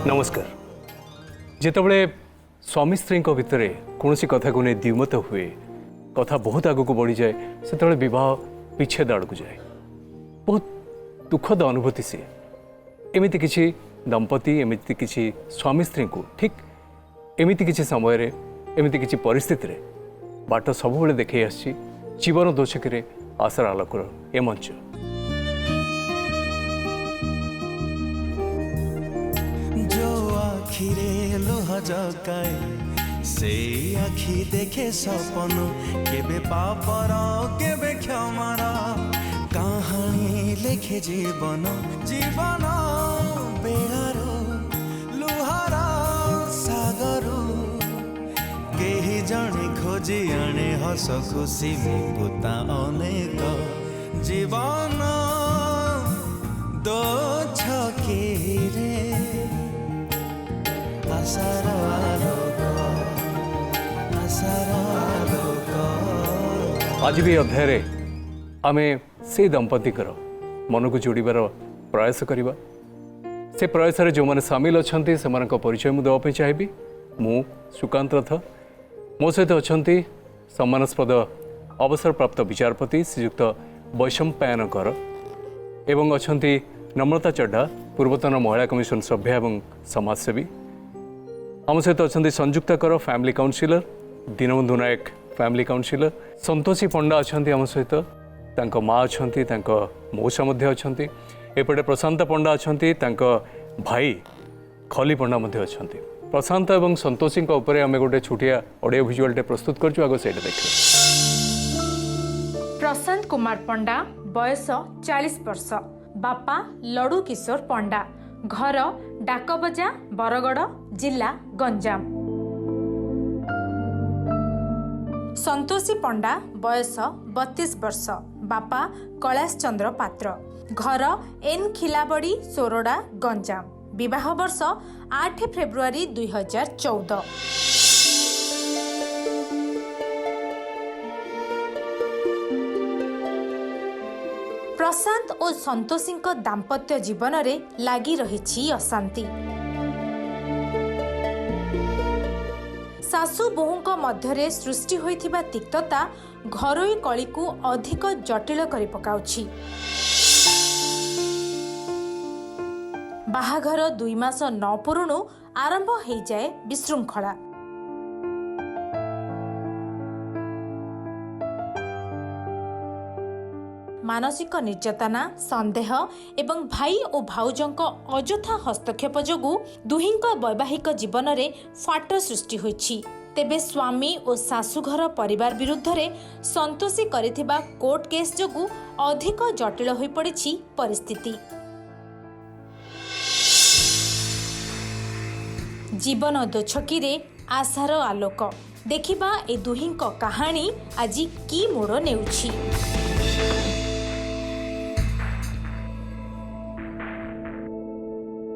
नमस्कार। जितेबले स्वामी स्त्री भितर कौन कथा को नहीं द्विमत हुए, कथा बहुत आग को बढ़ी जाए, से विवाह विच्छेद आड़ को जाए। बहुत दुखद अनुभूति सी एमती किसी दंपति एमती किसी स्वामी स्त्री को ठीक एमती किसी समय एमती किसी परिस्थिति बाट सब देखे आसी जीवन दोषक आशार आलोकर ए मंच। आखिरे लोह जगाए से आखि देखे सपन केबे पापर केबे क्षमार कहानी लेखे जीवन जीवन बेड़ारो लुहार सागरो केही जणे खोजी आने हस खुशी मुकुता अनेक जीवन दो छके रे आज भी अध्याय आमे से दंपति मन को जोड़ार प्रयास करवा। से प्रयास जो मैंने सामिल अच्छा से परिचय मुझे देवाई चाहिए। मु सुकांत रथ, मो सहित अच्छा सम्मानस्पद अवसर प्राप्त विचारपति श्रीयुक्त वैशंपायन कर एवं अच्छा नम्रता चड्ढा पूर्वतन महिला कमिशन सभ्य एवं समाजसेवी। आम सहित अच्छा संयुक्ता कर फैमिली काउनसिलर, दीनबंधु नायक फैमिली काउनसिलर, संतोषी पंडा अच्छा आम सहित माँ अच्छा मौसा अच्छा एपटे प्रशांत पंडा अच्छा भाई खली पंडा अच्छा। प्रशांत एवं संतोषी आम गोटे छोटिया ऑडियो विजुअल प्रस्तुत कर आगे से देख। प्रशांत कुमार पंडा बयस 40 वर्ष, बापा लडू किशोर पंडा, घर डाकबजा बरगड़ जिला गंजाम। संतोषी पंडा बयस 32 वर्ष, बापा कैलाश चंद्र पात्र, घर एन खिलाबड़ी सोरडा गंजाम। विवाह वर्ष 8 फेब्रुआरी 2014। प्रशांत और संतोषी दाम्पत्य जीवन में लगी रही अशांति। सासु बोहूं मध्य सृष्टि होइथिबा तिक्तता घरोई कली को अधिक जटिल करि पकाउछि। बाहाघर 2 मास न पुरुणु आरंभ हो जाए विशृंखला। मानसिक निर्यातना, संदेह एवं भाई और भाउजों अजथा हस्तक्षेप जोगु दुहिंक वैवाहिक जीवन में फाट सृष्टि होइछि। तेबे स्वामी और सासुघर परिवार विरुद्ध रे संतोषी करिथिबा कोर्ट केस जोगु अधिक जटिल होई पड़िछि परिस्थिति। जीवन दोछकी रे आशार आलोक देखिबा ए दुहिंक कहानी आज की मोड़ नेउछि।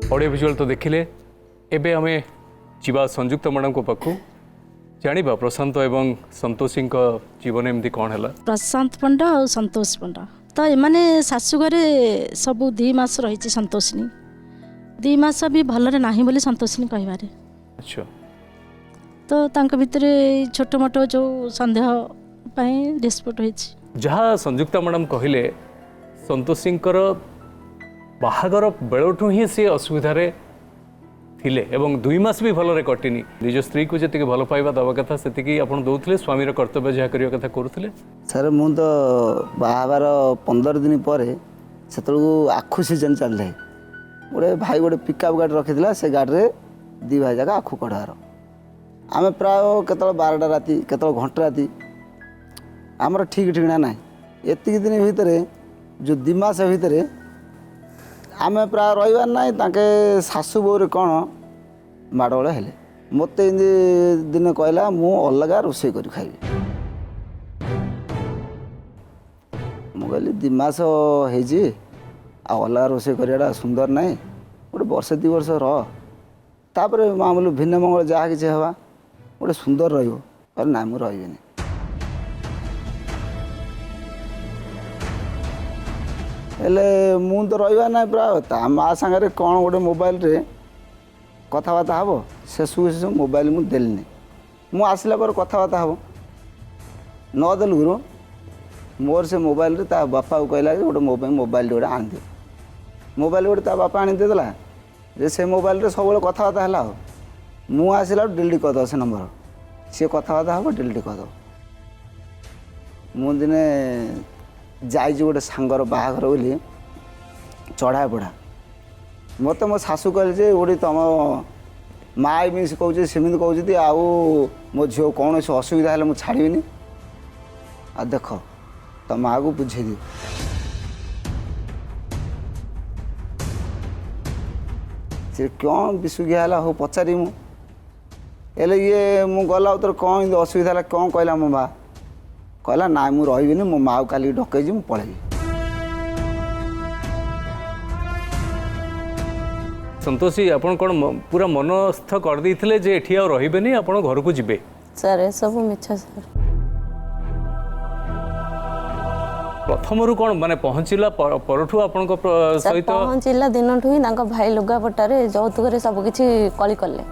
ऑडियो विजुअल तो देखिले, एबे हमें जीवा संयुक्त मैडम को पाखु जानिबा प्रशांत एवं संतोषी जीवन एमती कौन है। प्रशांत पंडा और संतोष पंडा तो एमाने शाशुघरे सबू 2 मास रही संतोषिनी 2 मास भी भलरे नाही बोली संतोषिनी कहबारे। अच्छा, तो तांक भितर छोट मोट जो संदेह पाई डिस्प्यूट होइछि। जहाँ संयुक्ता मैडम कहले संतोषी बाहागर बेलठू ही सी असुविधा थिले एवं 2 मास भी भलरे कटिनी। निज स्त्री को जति भल पाइबा दवा कथा सेतिकी आपण दउथले, स्वामीर कर्तव्य जहा करिया कथा करूथले। सर मु तो बाहाबार 15 दिन पर सेतळु आखु सीजन चलले गोटे भाई गोटे पिकअप गाड़ी रखिथिला, से गाड़ी रे 2 भाई जाका आखु कढार आमे प्राय केतळ 12टा राती केतळ घंटा राती हमर ठीक ठिकना ना। एतिक दिन भितरे जो 2 मास भितरे आमे प्राय रहिबार ना। ताके सासु बोरे कौन माड़गोल हेले मत दिन कहला मु अलगा रोषे कर खाइबी। मु कहली 2 मास ଆଉ ଅଲଗା ରୋଷେଇ କରିବାଟା ସୁନ୍ଦର ନାହିଁ, ଗୋଟେ ବର୍ଷେ 2 ବର୍ଷ ରହ, ତାପରେ ମାମୁଲି ଭିନ୍ନ ମଙ୍ଗଳ ଯାହା କିଛି ହେବା ଗୋଟେ ସୁନ୍ଦର ରହିବ। କହିଲେ ନାଇଁ ମୁଁ ରହିବିନି। ହେଲେ ମୁଁ ତ ରହିବା ନାହିଁ ପ୍ରାୟ ତା ମା ସାଙ୍ଗରେ କ'ଣ ଗୋଟେ ମୋବାଇଲରେ କଥାବାର୍ତ୍ତା ହେବ, ଶେଷକୁ ମୋବାଇଲ ମୁଁ ଦେଲିନି। ମୁଁ ଆସିଲା ପରେ କଥାବାର୍ତ୍ତା ହେବ, ନ ଦେଲୁ ଗୁରୁ ମୋର ସେ ମୋବାଇଲରେ ତା ବାପାକୁ କହିଲା ଯେ ଗୋଟେ ମୋ ପାଇଁ ମୋବାଇଲଟେ ଗୋଟେ ଆଣିଦିଅ। ମୋବାଇଲ ଗୋଟେ ତା ବାପା ଆଣି ଦେଇଦେଲା ଯେ ସେ ମୋବାଇଲରେ ସବୁବେଳେ କଥାବାର୍ତ୍ତା ହେଲା। ଆଉ ମୁଁ ଆସିଲା ବେଳକୁ ଡିଲିଟ୍ କରିଦେବ ସେ ନମ୍ବର, ସିଏ କଥାବାର୍ତ୍ତା ହେବ ଡିଲିଟ୍ କରିଦେବ। ମୁଁ ଦିନେ ଯାଇଛି ଗୋଟେ ସାଙ୍ଗର ବାହାଘର ବୋଲି ଚଢ଼ା ପଢ଼ା, ମୋତେ ମୋ ଶାଶୁ କହିଲେ ଯେ ଗୋଟେ ତୁମ ମା ଏମିତି କହୁଛି ସେମିତି କହୁଛନ୍ତି, ଆଉ ମୋ ଝିଅ କୌଣସି ଅସୁବିଧା ହେଲେ ମୁଁ ଛାଡ଼ିବିନି। ଆଉ ଦେଖ ତମ ମାଆକୁ ବୁଝେଇ ଦିଅ। ସେ କ'ଣ ବିଶୁଖିଆ ହେଲା ହଉ ପଚାରି ମୁଁ ହେଲେ ଇଏ ମୁଁ ଗଲା ଉତ୍ତର କ'ଣ ଏମିତି ଅସୁବିଧା ହେଲା କ'ଣ କହିଲା ମୋ ମା? କହିଲା ନାଇଁ ମୁଁ ରହିବିନି, ମୋ ମାଆକୁ କାଲିକି ଡକେଇଛି ମୁଁ ପଳେଇବି। ସନ୍ତୋଷୀ ଆପଣ କ'ଣ ପୁରା ମନସ୍ଥ କରିଦେଇଥିଲେ ଯେ ଏଠି ଆଉ ରହିବେନି, ଆପଣ ଘରକୁ ଯିବେ? ସାର୍ ଏସବୁ ମିଛ ସାର୍। ପ୍ରଥମରୁ କ'ଣ ମାନେ ପହଞ୍ଚିଲା ପରଠୁ ଆପଣଙ୍କ ସହିତ? ପହଞ୍ଚିଲା ଦିନଠୁ ହିଁ ତାଙ୍କ ଭାଇ ଲୁଗାପଟାରେ ଯୌତୁକରେ ସବୁ କିଛି କଳି କଲେ।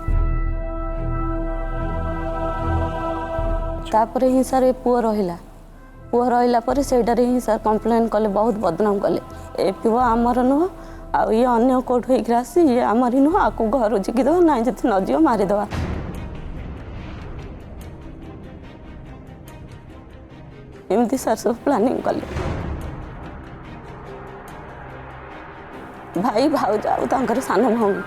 ତାପରେ ହିଁ ସାର୍ ଏ ପୁଅ ରହିଲା ପରେ ସେଇଟାରେ ହିଁ ସାର୍ କମ୍ପ୍ଲେନ୍ କଲେ, ବହୁତ ବଦନାମ କଲେ। ଏ ପୁଅ ଆମର ନୁହଁ, ଆଉ ଇଏ ଅନ୍ୟ କୋଉଠୁ ହେଇକି ଆସି ଇଏ ଆମରି ନୁହଁ, ଆକୁ ଘରୁ ଝିକିଦେବା, ନାଇଁ ଯଦି ନ ଯିବ ମାରିଦେବା। ଏମିତି ସାର୍ ସବୁ ପ୍ଲାନିଂ କଲେ। ଭାଇ ଭାଉଜ ଆଉ ତାଙ୍କର ସାନ ଭଉଣୀ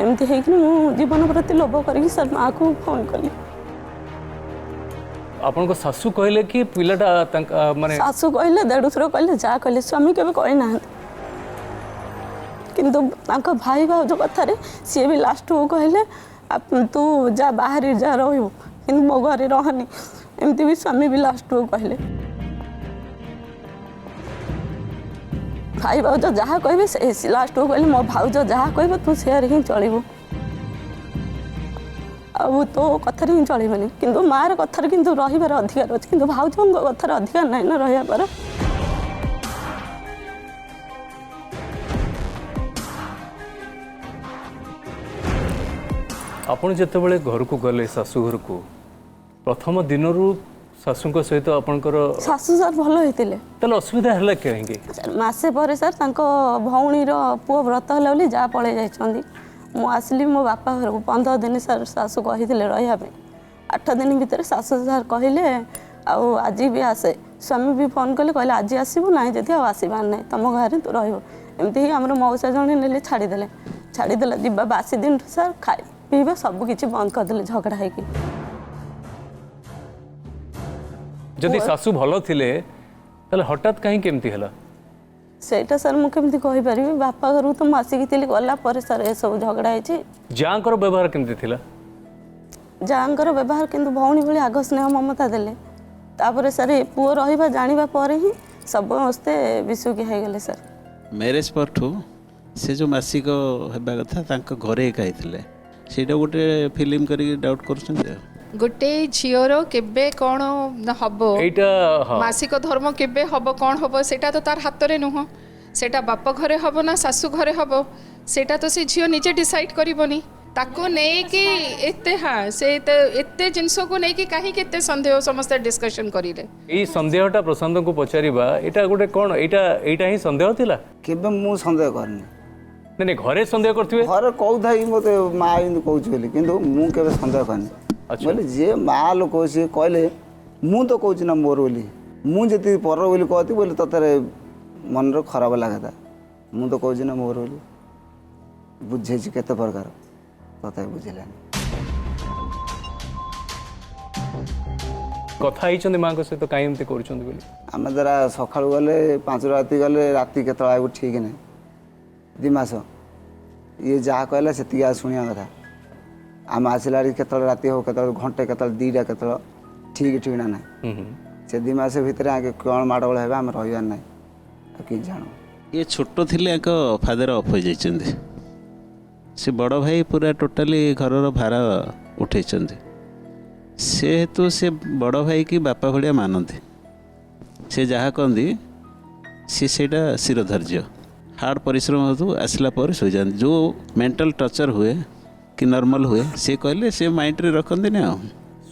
ଏମିତି ହେଇକି ମୁଁ ଜୀବନ ପ୍ରତି ଲୋଭ କରିକି ସାର୍ ମାଆକୁ ଫୋନ୍ କଲି। ଆପଣଙ୍କ ଶାଶୁ କହିଲେ କି ପିଲାଟା ମାନେ? ଶାଶୁ କହିଲେ, ଦେଢ଼ଶୁର କହିଲେ, ଯାହା କହିଲେ, ସ୍ୱାମୀ କେବେ କହିନାହାନ୍ତି। କିନ୍ତୁ ତାଙ୍କ ଭାଇ ଭାଉଜ କଥାରେ ସିଏ ବି ଲାଷ୍ଟକୁ କହିଲେ ତୁ ଯା ବାହାରେ ଯା ରହିବୁ, କିନ୍ତୁ ମୋ ଘରେ ରହନି। ଏମିତି ବି ସ୍ୱାମୀ ବି ଲାଷ୍ଟକୁ କହିଲେ। ଭାଇ ଭାଉଜ ଯାହା କହିବେ ସେ ଲାଷ୍ଟକୁ କହିଲେ ମୋ ଭାଉଜ ଯାହା କହିବ ତୁ ସେୟାରେ ହିଁ ଚଳିବୁ, ଆଉ ତୋ କଥାରେ ହିଁ ଚଳିବନି। କିନ୍ତୁ ମାଆର କଥାରେ କିନ୍ତୁ ରହିବାର ଅଧିକାର ଅଛି, କିନ୍ତୁ ଭାଉଜଙ୍କ କଥାରେ ଅଧିକାର ନାହିଁ ନା ରହିବା ପରେ। ଆପଣ ଯେତେବେଳେ ଘରକୁ ଗଲେ ଶାଶୁ ଘରକୁ, ପ୍ରଥମ ଦିନରୁ ଶାଶୁଙ୍କ ସହିତ ଆପଣଙ୍କର? ଶାଶୁ ସାର୍ ଭଲ ହେଇଥିଲେ। ତାହେଲେ ଅସୁବିଧା ହେଲା କାହିଁକି? ମାସେ ପରେ ସାର୍ ତାଙ୍କ ଭଉଣୀର ପୁଅ ବ୍ରତ ହେଲା ବୋଲି ଯାହା ପଳେଇ ଯାଇଛନ୍ତି। ମୁଁ ଆସିଲି ମୋ ବାପା ଘରକୁ। 15 ଦିନ ସାର୍ ଶାଶୁ କହିଥିଲେ ରହିବା ପାଇଁ। 8 ଦିନ ଭିତରେ ଶାଶୁ ସାର୍ କହିଲେ ଆଉ ଆଜି ବି ଆସେ। ସ୍ୱାମୀ ବି ଫୋନ୍ କଲେ, କହିଲେ ଆଜି ଆସିବୁ, ନାହିଁ ଯଦି ଆଉ ଆସିବାର ନାହିଁ, ତମ ଘରେ ତୁ ରହିବୁ। ଏମିତି ହିଁ ଆମର ମଉସା ଜଣେ ନେଲେ, ଛାଡ଼ିଦେଲେ ଯିବା ବାସି ଦିନଠୁ ସାର୍ ଖାଇ ପିଇବା ସବୁ କିଛି ବନ୍ଦ କରିଦେଲେ ଝଗଡ଼ା ହେଇକି। ଯଦି ଶାଶୁ ଭଲ ଥିଲେ ତାହେଲେ ହଠାତ୍ କାହିଁକି କେମିତି ହେଲା? ସେଇଟା ସାର୍ ମୁଁ କେମିତି କହିପାରିବି? ବାପା ଘରକୁ ତ ମୁଁ ଆସିକି ଥିଲି, ଗଲା ପରେ ସାର୍ ଏସବୁ ଝଗଡ଼ା ହେଇଛି। ଯାଆଙ୍କର ବ୍ୟବହାର କେମିତି ଥିଲା? ଯାଆଙ୍କର ବ୍ୟବହାର କିନ୍ତୁ ଭଉଣୀ ଭଳି ଆଗ ସ୍ନେହ ମମତା ଦେଲେ। ତାପରେ ସାର୍ ଏ ପୁଅ ରହିବା ଜାଣିବା ପରେ ହିଁ ସମସ୍ତେ ବିଶୁକି ହେଇଗଲେ ସାର୍। ମ୍ୟାରେଜ୍ ପରଠୁ ସେ ଯେଉଁ ମାସିକ ହେବା କଥା ତାଙ୍କ ଘରେ ଏକା ହେଇଥିଲେ, ସେଇଟା ଗୋଟେ ଫିଲ୍ମ କରିକି ଡାଉଟ୍ କରୁଛନ୍ତି। गोटे झीर केबे कौन हम मासिक धर्म केबे हम कौन हम सेटा तो तार हाथ में नुह सेटा बाप घरे हम ना सासू घरे हम सेटा तो से झील निजे डिसाइड करबनी ताको नहीं कि एते हाँ से एते जिनस को नहीं कि कहीं केते संदेह समस्त डिस्कशन करिले ए संदेहटा प्रशांत को पचारिबा एटा गोटे कोन एटा एटा ही संदेह थिला केबे मु संदेह करनी नहीं घरे संदेह करथिबे घरे कहउथाई मते मां इन कहउछ बोली किंतु मु केबे संदेह करनी बोले जे मां लोक से कहले मु तो कहउछ ना मोर बोली मु जति पर बोली कहती बोले ततरे मन रो खराब लागता मु तो कहउछ ना मोर बोली बुझे छी केते प्रकार तते बुझिलानी कथा ही माँ को सहित कहीं एमती कर आम द्वारा सका गले 5 राति गले राति केत आगु ठीक नहीं 2 मास ये जहाँ कहला से शुणा कथा आम आसला केत राति हो केत घंटे केत 2टा केत ठीक ठिकना ना से 2 मास भितर आगे कौन माड़गोल है आम रही ना कि जान ये छोट थिले फादर अफ हो जाइछन्ति से बड़ भाई पूरा टोटाली घर भार उठे से हेतु से बड़ भाई की बापा भाया मानती से जहाँ कहती सीटा शिरोधार्य हार्ड परिश्रम हो आसला पर शो जाती जो मेंटल टर्चर हुए कि नॉर्मल हुए से कहले से माइंड रे रखते ना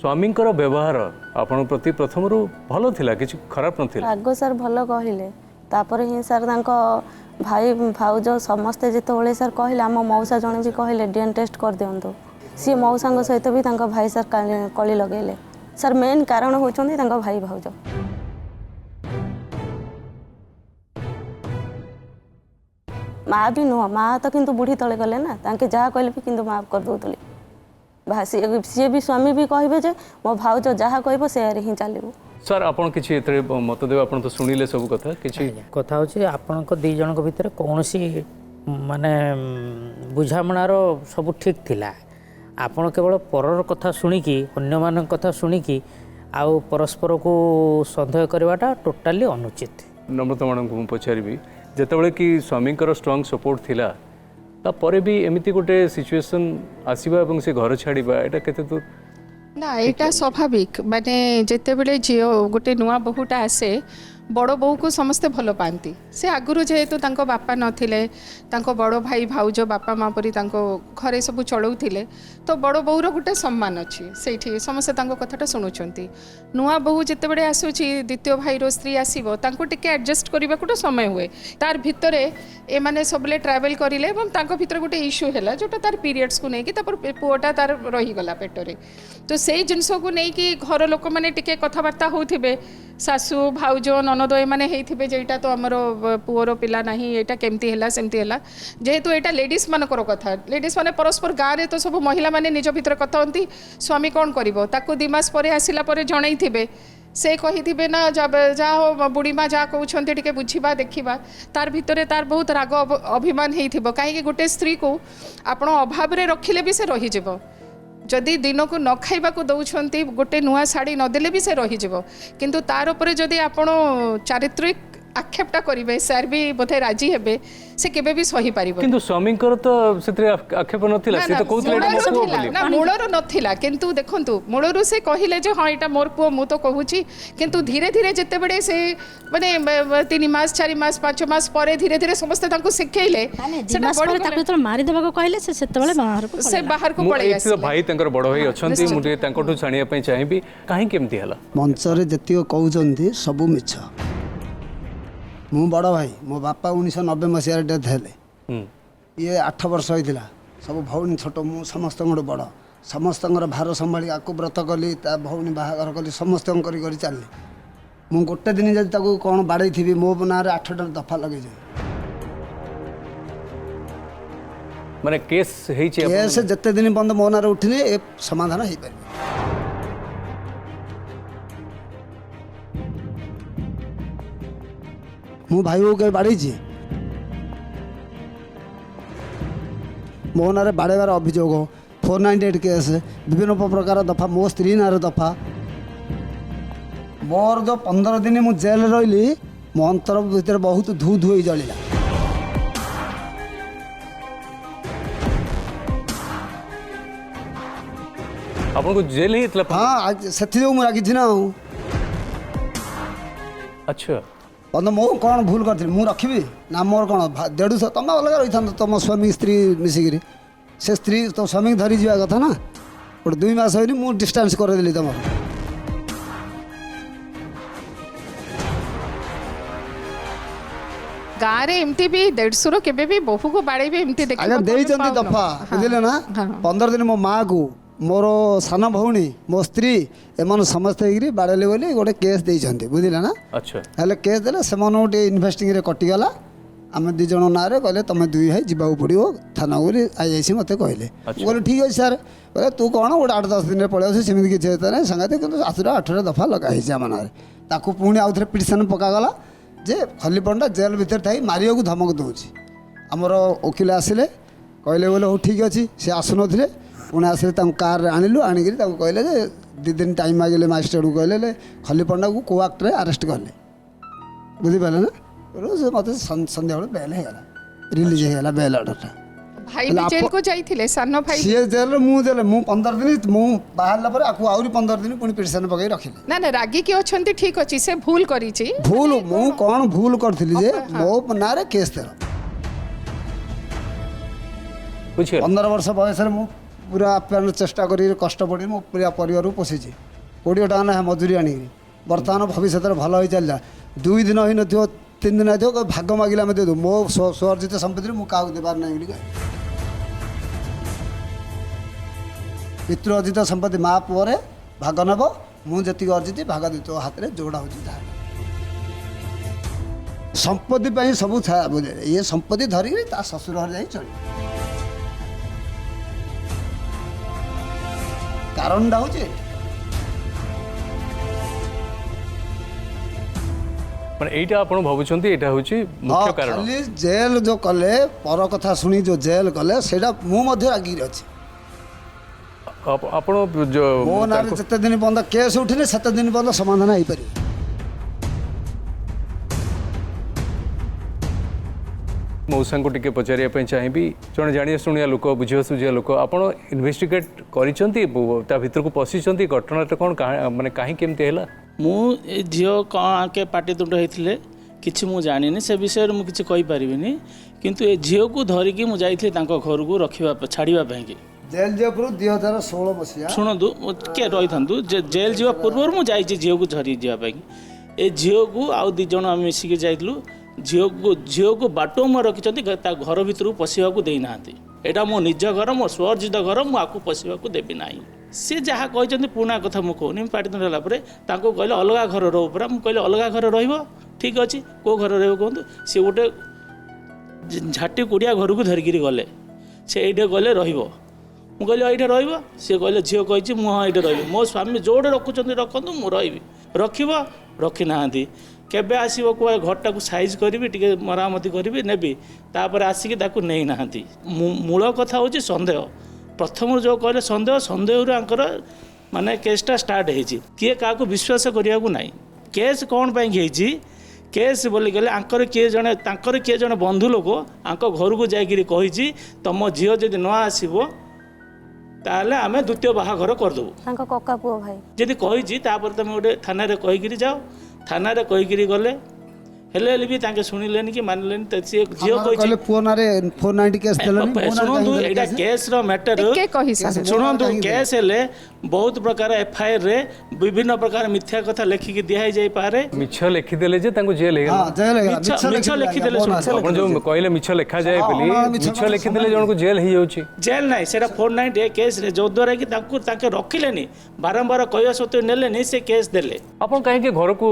स्वामींकर व्यवहार आपण प्रति प्रथम भल थिला किछि खराब नथिला आगो सर भल कहले तापर ही सर तांको भाई भाउज समस्ते जिते सर कहले आम मौसा जने भी कहले डीएनए टेस्ट कर दियंतु सी मौसा सहित भी तांको भाई सर कली लगेले सर मेन कारण होचंदी तांको भाई भाउज माँ भी नुह माँ तो किंतु बुढ़ी तले गले ना तांके जहाँ कहले भी किंतु माफ कर दउतली सी भी स्वामी भी कहबे जे मो भाउज जहाँ कहबो से ही चलबो सर आपण किछि एतरे मत देबे आपण तो सुनिले सब कथा किछि कथा होछि आपनक दी जनक भितर कोनोसी माने बुझामणार सब ठीक थिला आपण केवल परर कथा सुनिकी अन्य मान कथा सुनिकी आउ परस्पर को संदेह करवाटा टोटाली अनुचित नम्रता मैडम को पचारि जेतेबेले कि स्वामींकर स्ट्रांग सपोर्ट थिला तापर भी एमिति गोटे सिचुएशन आसीबा एवं से घर छाड़ीबा एटा केते दूर ना एटा स्वाभाविक माने जेतेबेले झियो गोटे नुआ बहुटा आसे बड़ बो को समस्ते भल पाती से आगुरी जेहेतु तांको बापा नथिले तांको बड़ भाई भाउज बापा माँ परी तांको घरे सब चलाउथिले तो बड़ बोर गोटे सम्मान अच्छी से समस्ते तांको कथाटा शुणुंट नुआ बहु जितेबले आसूची द्वितीय भाईर स्त्री आसो तांको टिके एडजस्ट करने गोटे समय हुए तार भितर एमाने सबले ट्रावेल करिले भितर गोटे इश्यू है जोटा तार पीरियड्स को लेकिन पुओटा तार रहीगला पेटरे तो से जिनस को लेकिन घर लोक मैंने टिके कथबार्ता होथिबे सासू भाउज ननद एमाने हेइथिबे जेटा तो हमर पुओर पिला नाही एटा केमती हैला सेमती हैला जेहेतु एटा लेडीज मानकर कथा लेडीज माने परस्पर गाँव रे तो सब महिला माने निज भितर कथा होती स्वामी कौन करिवो ताकू 2 मास परे आसिला परे जणैथिबे से कही ना जहाँ हो बुढ़ी माँ जहाँ कहते टे बुझा देखा तार भितर तार बहुत राग अभिमान हो कहीं गोटे स्त्री को आपण अभाव रखिले भी से रहीज जदि दिन को न खाइबा को दौरान गोटे नुआ शाढ़ी नदेले भी से रहीज किंतु तार उपरे जदि आपण चारित्रिक आक्षेपटा करेंगे सर भी बोधे राजी हेबे से केबे भी सही पारिबो किंतु स्वामींकर तो सेतरे आक्षेप नथिला से तो कहउतले एटा मोर बोली ना मूलर नथिला किंतु देखंतु मूलर से कहिले जे हां एटा मोर पुओ मु तो कहूची किंतु धीरे धीरे जते बडे से माने 3 मास 4 मास 5 मास परे धीरे धीरे समस्त तांको सिखेइले सेटा बड़ ताको तो मारी देबा को कहले से सेतबेले बाहर को पळे आसी भाई तांकर बड़ भाई अछंती मुटे तांकोठु छानिया पई चाहिबी काहे केमती हला मंच रे जतियो कहउचंती सब मिछ मु बड़ भाई मो बापा 1990 मसीह डेथ हेले ये 8 वर्ष होता सब भौणी छोट मु समस्त बड़ समस्त भार संभाली आकु व्रत कली भौणी बाहागर कली समस्त कर चलि मु गोटे दिन जब ताकू कौन बाड़े थी मो ना 8टा दफा लगे माने केस जिते दिन बंद मो ना उठिले ए समाधान हो पारे मु भाई को कहीं बाड़ी मो ना बाड़ेबार अभियोग 498 केस विभिन्न प्रकार दफा मो स्त्री ना दफा मोर जो 15 दिन मु जेल रही मो अंतर भीतर बहुत धू धू जलिला आपन को जेल ही इतला हाँ से मु रागी ना अच्छा मो कौन भूल करी मु रखी ना मोर कौन 150 तुम अलग रही था तुम स्वामी स्त्री मिसिकी से स्त्री तो स्वामी धरी जा कथा ना गोटे 2 मास होनी मु डिस्टेंस करदेली तुम गाँव रे एमती भी 150 केबे भी बहु को बाड़े भी एमती देखि आगे देइचंती दफा बुझिले ना 15 दिन मो माँ को मोर सान भौणी मो स्त्री एमन समस्ते बाड़ेले बोली गोटे केस देइचंती बुझिले ना अच्छा हेले केस देले सेमन गोटे इन्वेस्टिंग रे कटिगला आम 2 जन ना कहले तुम 2 भाई जावाक पड़ो थाना बोली आईआईसी मत कहले बोले ठीक अच्छे सर बोले तू कौन गोटे 8-10 दिन पलि सेमती किसी ना सांगे कि 8टा दफा लगाई आम ना ताकू पुणी आउ थे पिटिशन पकागला जे खली पंडा जेल भितर थी मारिया धमक दूसरी आमर वकिल आसिले कहले बोले हो ठीक अच्छे सी आसुन पुणी आसिले कार आणलु आणिक कहले 2 दिन टाइम मागिले मजिस्ट्रेट को कहले खली पंडा को को आक्ट रे अरेस्ट कले बुझिपारे ना मत संध्या बेले बेल होगा रिलीज होगा बेल ऑर्डर भाई भी जेल को जाइथिले सानो भाई सी जेल मु 15 दिन मु बाहरला पर आकु आउरी 15 दिन पुणी पिटिशन पकई रखिले ना ना रागी की अछंती ठीक अछि से भूल करी छी भूल मु कोन भूल करथिली जे मो नारे केस तेरा बुझे 15 वर्ष बयस मु पूरा आप्यान चेष्टा करी कष्ट पड़ी मो पूरा परिवार पोषी 20 टाँग ना मजूरी आनी बर्तमान भविष्य भल हो चलला 2 दिन ही नथियो 3 दिन आइथियो भाग मागिला दे दो मो स्वर्जित संपत्ति मु काउ देबार नै बोली पितृ अर्जित संपत्ति माँ पुअरे भाग नब मुझे अर्जित भाग दी तो हाथ में जोड़ा हो संपत्ति पर सब ये संपत्ति धरिकी ता ससुर घर जा चल कारण हूँ এইটা আপন ভাবুଛନ୍ତି এটা হচ্ছে মুখ্য কারণ খালি জেল जो कले पर कथा शुणी जो जेल कले सेटा मु मध्य रागी अछि ଆପଣ मो ना जते दिन बंद केस उठिले सेते दिन बंद समाधान होई पारि मौसा को टिके पचारिया पे चाहिबी जण जानिया सुनिया लोक बुझिया सुझिया लोक आपण इन्वेस्टिगेट करिसंती ता भीतर को पसिसंती घटनाटा कोन माने काहे केमते हैला मु झील कौन आके पाटितुंड होते किसी मुझे जानी से विषय में किसी कहीपरि किंतु ए झील को धरिकी मुझे घर को रखा छाड़ापी जेल जेपुर 2016 मसीहा शुणु किए रही था जेल जा पूर्व मुझे झील को झरी जावाई ए झील को आउ 2 जन आम मिसिक जाइलु झील को बाटो में रखिंट घर भर पशिया देना यहाँ मो निज घर मो स्वर्जित घर मुझे पशिया देवी ना सी जहाँ कहते पुणा कथा मुझे कहनी पाटितुंड होगापर कहले अलग घर रो कहले अलग घर ठीक अच्छे कौ घर कहतु सी गोटे झाटी कुड़िया घर को धरिकी गले से ये गले मुझे कहले ये सी कहले झील कही मुझे ये रही मो स्वामी जोड़े रखुच्च रखु मुझे रखिब रखी ना केबे आसो कह घरटा को साइज करी टे मरामती करी नेबी तापर आसिक नहीं ना मूल कथा हूँ सन्देह प्रथम जो कहले सन्देह सन्देह माने केसटा स्टार्ट होती किए क्या विश्वास करने को ना केस कौन पाई केस बोली गले आंकर किए जने बंधु लोक आंक घर को जाकि कही तुम झील जदि न आसो ताले आमे द्वितीय बाहाघर करदेबू कका पुओ भाई जदि कही तुम गोटे थाना कहीकि जाओ थाना कहीकि गले हेले भी ताके सुनिलेनी कि मानिलेनी सी झील कहले पुओ नारे 490 केस देलनी सुनंतु एटा केस रो मैटर सुनंतु केस हेले बहुत प्रकार एफआईआर रे विभिन्न प्रकार मिथ्या कथा लेखिकी दिया जाय पारे मिछ लेखि देले जे तांको जेल हे हां जेल हे मिछ लेखि देले आपण जो कहले मिछ लेखा जाय बोली मिछ लेखि देले जण को जेल हे जाउची जेल नाही सेटा 490 केस रे जो द्वारा कि ताके रखिलेनी बारंबार कहया सत्य नेलेनी से केस देले आपण काहे के घर को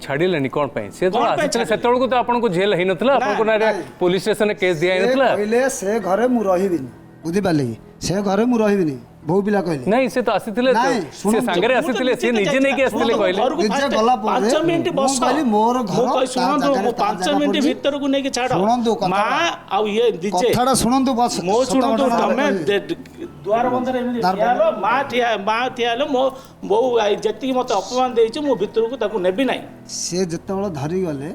छाडिलेनी कोन पई से तो सेतळ को तो आपण को जेल हे नथला आपण को ना पुलिस स्टेशन में केस दिया नथला पहिले से घरे मु रहिबिनी बुझि पाले से घरे मु रहिबिनी बहु पिला कहले नहीं से तो आसीथिले से सांगरे आसीथिले से निजे नै के आसीथिले कहले निजे गला पर 5 मिनिट बस कहली मोर घर सुनंतु 5 मिनिट भीतर को नै के छाडो सुनंतु मां आ ये दिजे कथाडा सुनंतु बस मो सुनंतु तमे द्वार बंदर एमि यालो मां थियालो मो बहु जति मते अपमान देइछ मो भीतर को ताको नेबी नै से जतबेला धरि गले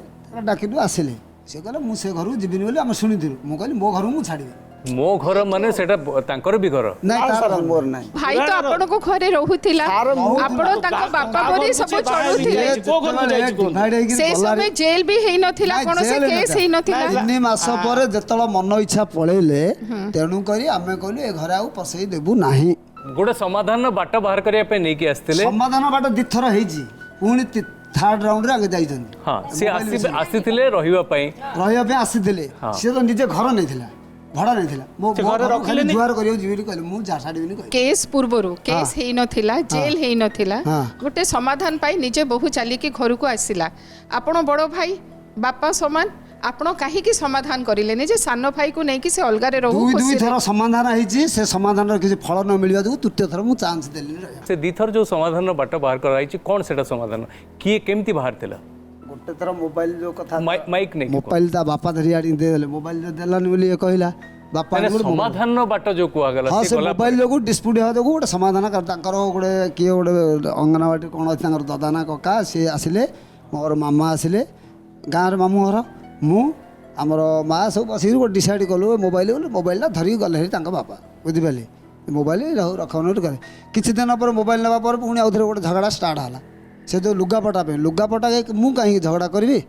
डाकिलु आसिले से कहले मु से घर जिबिनी बोली हम सुनिथिलु मु कहली मो घर मु छाडी मो घर माने सेटा तांकर भी घर नहीं तार मोर नहीं भाई तो आपण को घरे रहुथिला आपण ताको बापा परी सब चलुथिले से समय जेल भी हेई नथिला कोन से केस हेई नथिला 3 मास पर जतला मन इच्छा पळेले तेनु करी आमे कहलु ए घर आउ पसई देबु नाही गोटे समाधान बाट बाहर करिया पे नै के आस्तिले समाधान बाट दिथर हेजी पुणी थर्ड राउंड रे आगे जाइछन हां से आसीथिले रहिबा पई आसीथिले से तो निजे घर नै थिला भड़ा नहीं थिला मो घर रखले जुआर करियो जीवी कहले मु जा छाडीबिनी कहले केस पूर्वरु केस हेई नथिला जेल हेई नथिला गोटे समाधान पाई निजे बहु चाली के घर को आसिला आपण बड़ो भाई बापा समान आपण काहे की समाधान करिलेनी जे सानो भाई को नै कि से अलगा रे रहू दुई थर समाधान आइछि से समाधान रे किछि फल न मिलिबा दु तृतीय थर मु चांस देली से दी थर जो समाधान बाट बाहर कराइछि कोन सेटा समाधान की केमती बाहर थिला गोटे थर मोबाइल जो कथा माइक नहीं मोबाइल ता बापा धरी आडी दे देले मोबाइल जो देलानी बोली कहला ବାପା ମାନେ ଆଣିକି ଗୋଟେ ମୋବାଇଲ- ସମାଧାନର ବାଟ ଯୋଉ କୁହାଗଲା ହଁ ସେ ସେ ଗଲା ମୋବାଇଲ ଯୋଗୁଁ ଡିସ୍ପ୍ୟୁଟ୍ ହେବା ଯୋଗୁଁ ଗୋଟେ ସମାଧାନ ତାଙ୍କର ଗୋଟେ କିଏ ଗୋଟେ ଅଙ୍ଗନବାଡ଼ି କ'ଣ ଅଛି ତାଙ୍କର ଦାଦା ନା କକା ସିଏ ଆସିଲେ, ମୋର ମାମା ଆସିଲେ, ଗାଁରେ ମାମୁଁ ଘର, ମୁଁ ଆମର ମା ସବୁ ବସିକି ଗୋଟେ ଡିସାଇଡ଼ କଲୁ ମୋବାଇଲଟା ଧରିକି ଗଲେ ହେରି ତାଙ୍କ ବାପା, ବୁଝିପାରିଲେ? ମୋବାଇଲ ରଖାଉନି କଲେ କିଛି ଦିନ ପରେ ମୋବାଇଲ ନେବା ପରେ ପୁଣି ଆଉଥରେ ଗୋଟେ ଝଗଡ଼ା ଷ୍ଟାର୍ଟ ହେଲା। ସେ ଯେଉଁ ଲୁଗାପଟା ପାଇଁ ଲୁଗାପଟା ମୁଁ କାହିଁକି ଝଗଡ଼ା କରିବି?